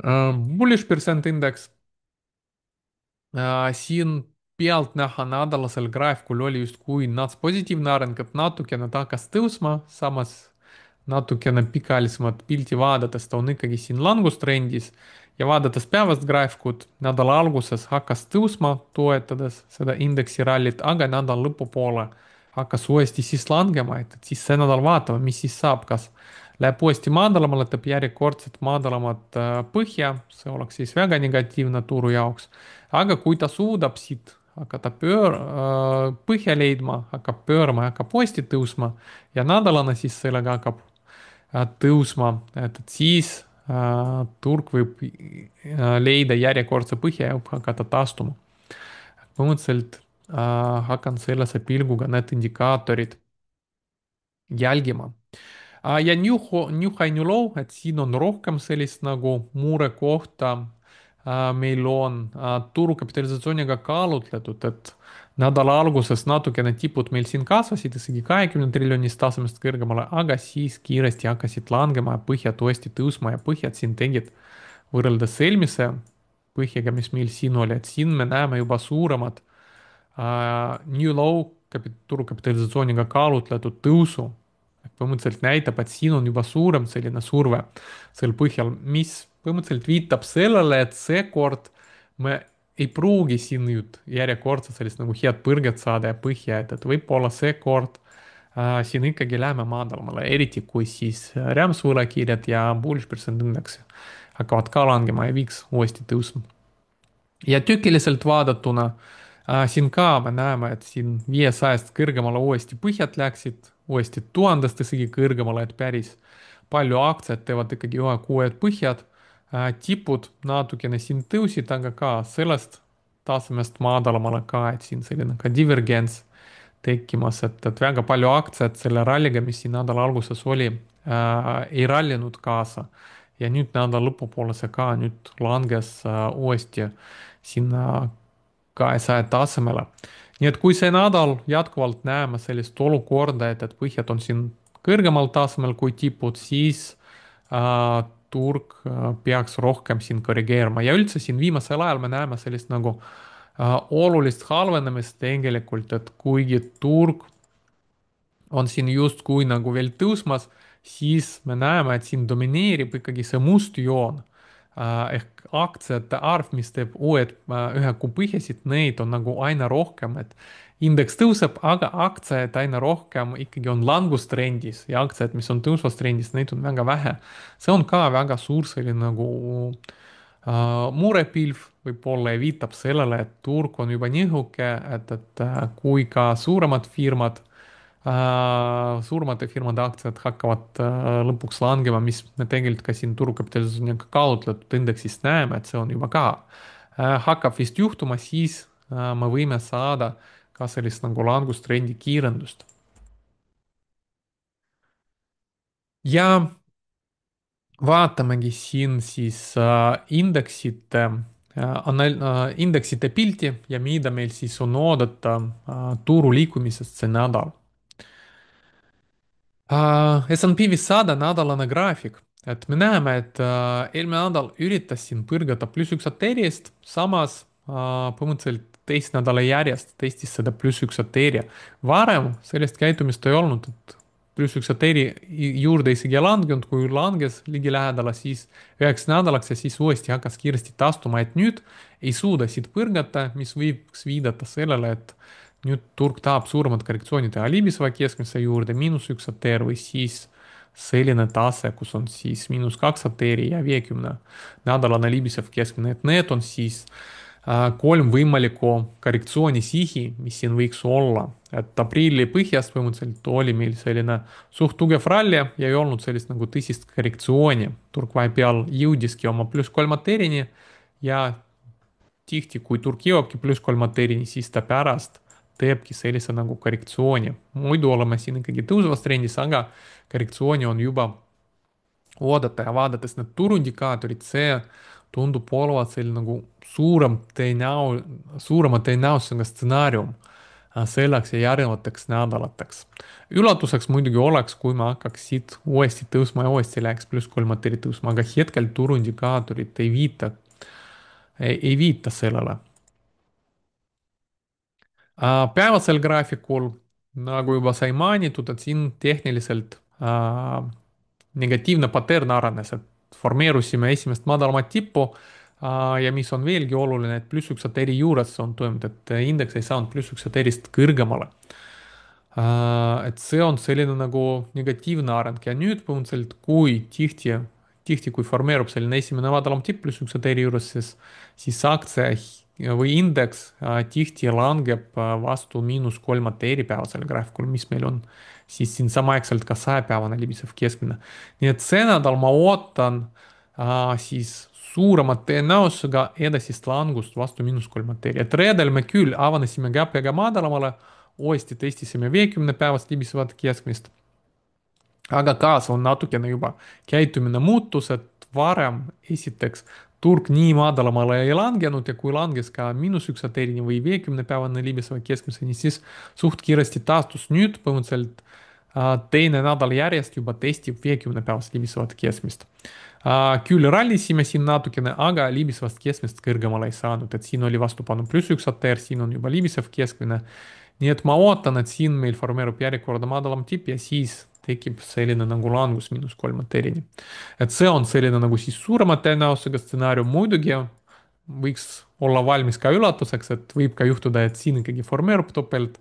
Bullish percent indeks. Siin pealtnäha nädalasel graafikul oli justkui nats positiivne areng, et natukene ta hakkas tõusma, samas natukene pikaajalisemat pilti vaadates ta on ikkagi siin langustrendis ja vaadates päevast graafikut, nädala alguses hakkas tõusma, toetades seda indeksi rallit, aga nädala lõpupoole hakkas uuesti siis langema, et siis see nädal vaatame, mis siis saab, kas läheb uuesti madalamale, teeb järjekordselt madalamat põhja, see oleks siis väga negatiivne turu jaoks, aga kui ta suudab siit hakata põhja leidma, hakkab pöörama, hakkab uuesti tõusma ja nädalane siis sellega hakkab tõusma, et siis turg võib leida järjekordse põhja ja hakata taastuma. põhimõtteliselt hakkan sellise pilguga need indikaatorid jälgima. Ja New High, New Low, et siin on rohkem sellist nagu murekohta. Meil on turukapitalisatsiooniga kaalutletud, et nädala alguses natukene tipud meil siin kasvasid isegi 20 triljonist tasemest kõrgemale, aga siis kiiresti hakkasid langema ja põhjad uuesti tõusma ja põhjad siin tegid võrreldes eelmise põhjaga, mis meil siin oli, et siin me näeme juba suuremat New Low turukapitalisatsiooniga kaalutletud tõusu. põhimõtteliselt näitab, et siin on juba suurem selline surve sel põhjal, mis põhimõtteliselt viitab sellele, et seekord me ei pruugi siin nüüd järjekordselt sellist nagu head põrget saada ja põhja, et võib-olla seekord siin ikkagi läheme madalamale, eriti kui siis rämpsvõlakirjad ja bullish percent indeks hakkavad ka langema ja viiks uuesti tõusma. Ja tükiliselt vaadatuna siin ka me näeme, et siin 500-st kõrgemale uuesti põhjad läksid, uuesti 1000-st isegi kõrgemale, et päris palju aktsiaid teevad ikkagi ühe uued põhjad. Tipud natukene siin tõusid, aga ka sellest tasemest madalamale ka, et siin selline ka divergents tekkimas, et väga palju aktsiaid selle ralliga, mis siin nädala alguses oli, ei rallinud kaasa. Ja nüüd nädala lõpupoole see ka nüüd langes uuesti sinna 200 tasemele. nii et kui see nädal jätkuvalt näeme sellist olukorda, et põhjad on siin kõrgemal tasemel kui tipud, siis turg peaks rohkem siin korrigeerima ja üldse siin viimasel ajal me näeme sellist nagu olulist halvenemist tegelikult, et kuigi turg on siin justkui nagu veel tõusmas, siis me näeme, et siin domineerib ikkagi see must joon. Ehk aktsiate arv, mis teeb uued ühe kuu põhjasid, neid on nagu aina rohkem, et indeks tõuseb, aga aktsiaid aina rohkem ikkagi on langustrendis ja aktsiaid, mis on tõusvas trendis, neid on väga vähe. see on ka väga suur selline nagu murepilv võib-olla ja viitab sellele, et turg on juba nihuke, et kui ka suuremad firmad suuremate firmade aktsiad hakkavad lõpuks langema, mis me tegelikult ka siin turukapitalisatsiooniga kaalutletud indeksist näeme, et see on juba ka hakkab vist juhtuma, siis me võime saada ka sellist nagu langustrendi kiirendust. ja vaatamegi siin siis indeksite pilti ja mida meil siis on oodata turu liikumisest see nädal. S&P 500 nädalane graafik, et me näeme, et eelmine nädal üritas siin põrgata +1 ATR-ist, samas põhimõtteliselt teist nädala järjest testis seda +1 ATR-i. varem sellist käitumist ei olnud, et +1 ATR-i juurde isegi ei langenud, kui langes ligilähedale, siis 9 nädalaks ja siis uuesti hakkas kiiresti taastuma, et nüüd ei suuda siit põrgata, mis võiks viidata sellele, et nüüd turg tahab suuremat korrektsiooni teha libiseva keskmise juurde, -1 ATR või siis selline tase, kus on siis -2 ATR-i ja 50 nädalane libisev keskmine, et need on siis kolm võimalikku korrektsioonisihi, mis siin võiks olla. et aprilli põhjast põhimõtteliselt oli meil selline suht tugev ralli ja ei olnud sellist nagu tõsist korrektsiooni. turg vahepeal jõudiski oma +3 ATR-ini ja tihti, kui turg jõuabki +3 siis ta pärast teebki sellise nagu korrektsiooni. muidu oleme siin ikkagi tõusvas trendis, aga korrektsiooni on juba oodata ja vaadates need turuindikaatorid, see tundub olevat selline nagu suurema tõenäosusega stsenaarium selleks ja järgnevateks nädalateks. üllatuseks muidugi oleks, kui me hakkaks siit uuesti tõusma ja uuesti läheks +3 tõusma, aga hetkel turuindikaatorid ei viita sellele. Päevasel graafikul, nagu juba sai mainitud, et siin tehniliselt negatiivne patern arenes, et formeerusime esimest madalamat tippu ja mis on veelgi oluline, et +1 juures on toimunud, et indeks ei saanud +1 kõrgemale. Et see on selline nagu negatiivne areng ja nüüd põhimõtteliselt, kui formeerub selline esimene madalam tipp +1 juures, siis aktsia või indeks tihti langeb vastu -3 päevasel graafikul, mis meil on siis siin samaaegselt ka 100-päevane libisev keskmine. nii et see nädal ma ootan siis suurema tõenäosusega edasist langust vastu -3, et reedel me küll avanesime käppega madalamale, uuesti testisime 50-päevast libisevat keskmist, aga kaasa on natukene juba käitumine muutus, et varem esiteks turg nii madalamale ei langenud ja kui langes ka -1 või 50-päevane libiseva keskmiseni, siis suht kiiresti taastus. nüüd põhimõtteliselt teine nädal järjest juba testib 50-päevast libisevat keskmist. Küll rallisime siin natukene, aga libisevast keskmist kõrgemale ei saanud, et siin oli vastupanu +1 ATR, siin on juba libisev keskmine. nii et ma ootan, et siin meil formeerub järjekorda madalam tipp ja siis tekib selline nagu langus -3 ATR-ini. et see on selline nagu siis suurema tõenäosusega stsenaarium, muidugi võiks olla valmis ka üllatuseks, et võib ka juhtuda, et siin ikkagi formeerub topelt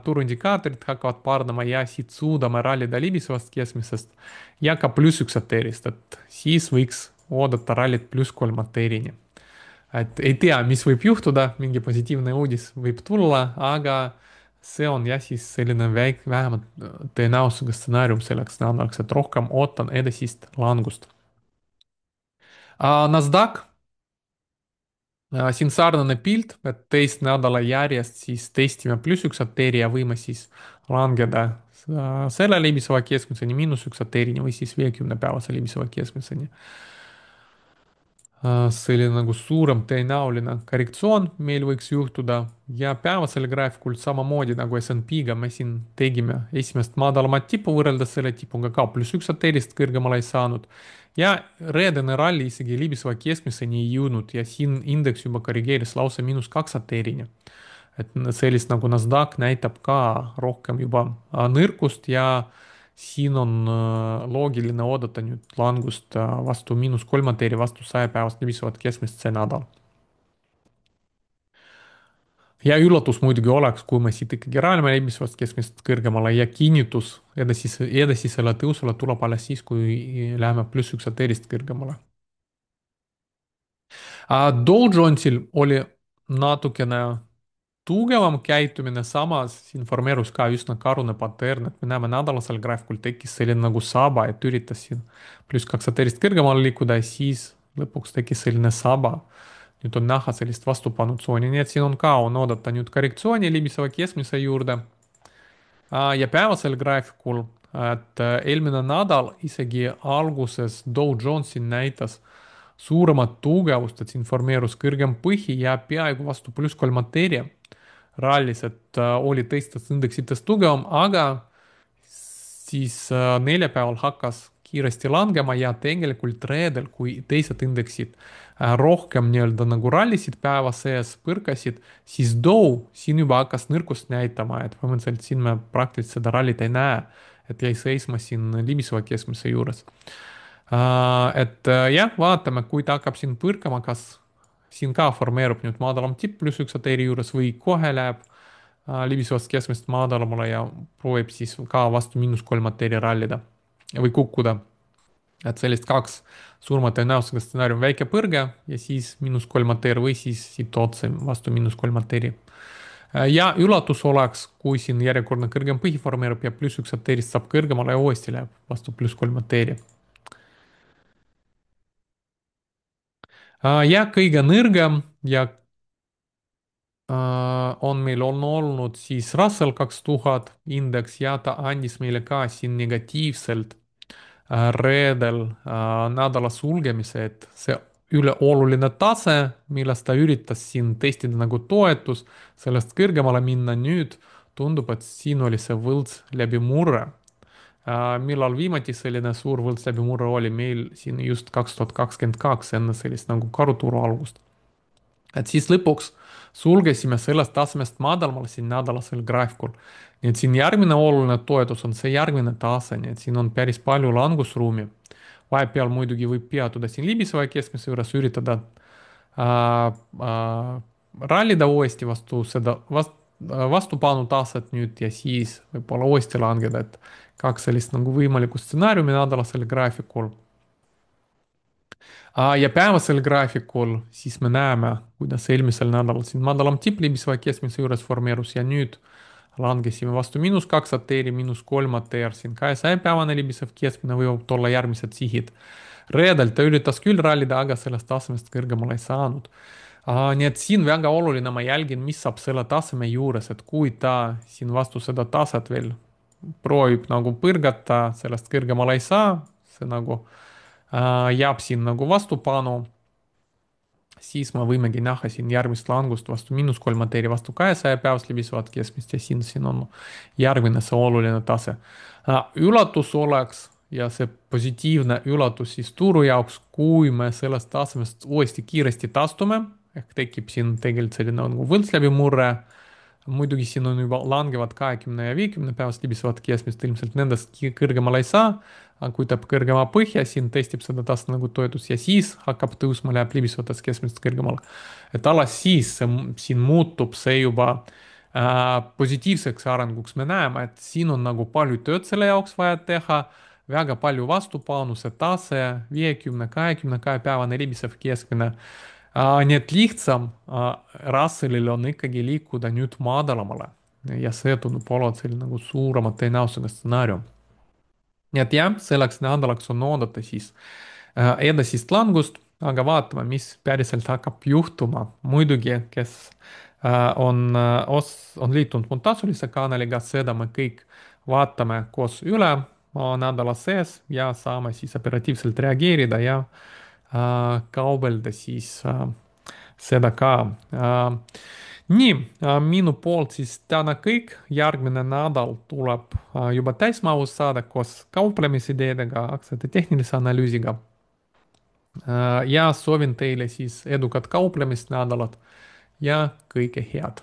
turuindikaatorid hakkavad paranema ja siit suudame rallida libisevast keskmisest ja ka +1 ATR-ist, et siis võiks oodata rallit +3 ATR-ini. et ei tea, mis võib juhtuda, mingi positiivne uudis võib tulla, aga see on jah, siis selline vähemalt tõenäosusega stsenaarium selleks nädalaks, et rohkem ootan edasist langust. NASDAQ, siin sarnane pilt, et teist nädala järjest siis testime +1 ATR-i ja võime siis langeda selle libiseva keskmiseni, -1 ATR-ini või siis 50-päevase libiseva keskmiseni. Selline nagu suurem tõenäoline korrektsioon meil võiks juhtuda ja päevasel graafikul samamoodi nagu S&P-ga me siin tegime esimest madalamat tippu võrreldes selle tipuga ka +1 ATR-ist kõrgemale ei saanud. ja reedene ralli isegi libiseva keskmiseni ei jõudnud ja siin indeks juba korrigeeris lausa -2 ATR-ini. et sellist nagu NASDAQ näitab ka rohkem juba nõrkust ja siin on loogiline oodata nüüd langust vastu -3 ATR-i, vastu 100-päevast libisevat keskmist see nädal. ja üllatus muidugi oleks, kui me siit ikkagi rajame libisevast keskmist kõrgemale ja kinnitus edasisele tõusule tuleb alles siis, kui läheme +1 ATR-ist kõrgemale. Dow Jonesil oli natukene tugevam käitumine, samas siin formeerus ka üsna karune patern, et me näeme nädalasel graafikul tekkis selline nagu saba, et üritas siin +2 ATR-ist kõrgemale liikuda ja siis lõpuks tekkis selline saba. nüüd on näha sellist vastupanutsooni, nii et siin on oodata nüüd korrektsiooni libiseva keskmise juurde. ja päevasel graafikul, et eelmine nädal isegi alguses Dow Jonesil näitas suuremat tugevust, et siin formeerus kõrgem põhi ja peaaegu vastu +3 ATR-i rallis, et oli teistest indeksitest tugevam, aga siis neljapäeval hakkas kiiresti langema ja tegelikult reedel, kui teised indeksid rohkem nii-öelda nagu rallisid päeva sees, põrkasid, siis Dow siin juba hakkas nõrkust näitama, et põhimõtteliselt siin me praktiliselt seda rallit ei näe, et jäi seisma siin libiseva keskmise juures. Jah, vaatame, kui ta hakkab siin põrkama, kas siin ka formeerub nüüd madalam tipp +1 ATR-i juures või kohe läheb libisevast keskmist madalamale ja proovib siis ka vastu -3 ATR-i rallida või kukkuda. et sellist kaks surma tõenäosusega stsenaarium, väike põrge ja siis -3 ATR või siis siit otse vastu -3 ATR-i. ja üllatus oleks, kui siin järjekordne kõrgem põhi formeerub ja +1 ATR-ist saab kõrgemale ja uuesti läheb vastu +3 ATR-i. Ja kõige nõrgem ja on meil on olnud siis Russell 2000 indeks ja ta andis meile ka siin negatiivselt reedel nädala sulgemise, et see üleoluline tase, millest ta üritas siin testida nagu toetus, sellest kõrgemale minna, nüüd tundub, et siin oli see võlts läbimurre. Millal viimati selline suur võlts läbimurre oli meil siin just 2022, enne sellist nagu karuturu algust. Et siis lõpuks sulgesime sellest tasemest madalamal siin nädalasel graafikul. nii et siin järgmine oluline toetus on see järgmine tase, nii et siin on päris palju langusruumi. Vahepeal muidugi võib peatuda siin libiseva keskmise juures, üritada rallida uuesti vastu seda vastupanu taset nüüd ja siis võib-olla uuesti langeda, et kaks sellist nagu võimalikku stsenaariumi nädalasel graafikul. Ja päevasel graafikul siis me näeme, kuidas eelmisel nädalal siin madalam tipp libiseva keskmise juures formeerus ja nüüd langesime vastu -2 ATR-i, -3 ATR, siin 200-päevane libisev keskmine võivad olla järgmised sihid. reedel ta üritas küll rallida, aga sellest tasemest kõrgemale ei saanud. Nii et siin väga oluline, ma jälgin, mis saab selle taseme juures, et kui ta siin vastu seda taset veel proovib nagu põrgata, sellest kõrgemale ei saa, see nagu jääb siin nagu vastupanu, siis me võimegi näha siin järgmist langust vastu -3 ATR-i, vastu 200 päevast libisevat keskmist ja siin on järgmine see oluline tase. Üllatus oleks ja see positiivne üllatus siis turu jaoks, kui me sellest tasemest uuesti kiiresti taastume, ehk tekib siin tegelikult selline nagu võlts läbimurre. muidugi siin on juba langevad 20 ja 50 päevast libisevad keskmist, ilmselt nendest kõrgemale ei saa. Aga kui ta kõrgema põhja, siin testib seda taset nagu toetus ja siis hakkab tõusma, läheb libisevatest keskmist kõrgemale. et alles siis siin muutub see juba positiivseks arenguks. me näeme, et siin on nagu palju tööd selle jaoks vaja teha, väga palju vastupanu, see tase 50-22 päevane libisev keskmine. Nii et lihtsam Russellil on ikkagi liikuda nüüd madalamale ja see tundub olevat selline nagu suurema tõenäosusega stsenaarium. nii et jah, selleks nädalaks on oodata siis edasist langust, aga vaatame, mis päriselt hakkab juhtuma. muidugi, kes on liitunud mu tasulise kanaliga, seda me kõik vaatame koos üle nädala sees ja saame siis operatiivselt reageerida ja kaubelda siis seda ka. Nii, minu poolt siis täna kõik, järgmine nädal tuleb juba täismahus saade koos kauplemisidedega, aktsiate tehnilise analüüsiga. Ja soovin teile siis edukat kauplemist nädalat ja kõike head.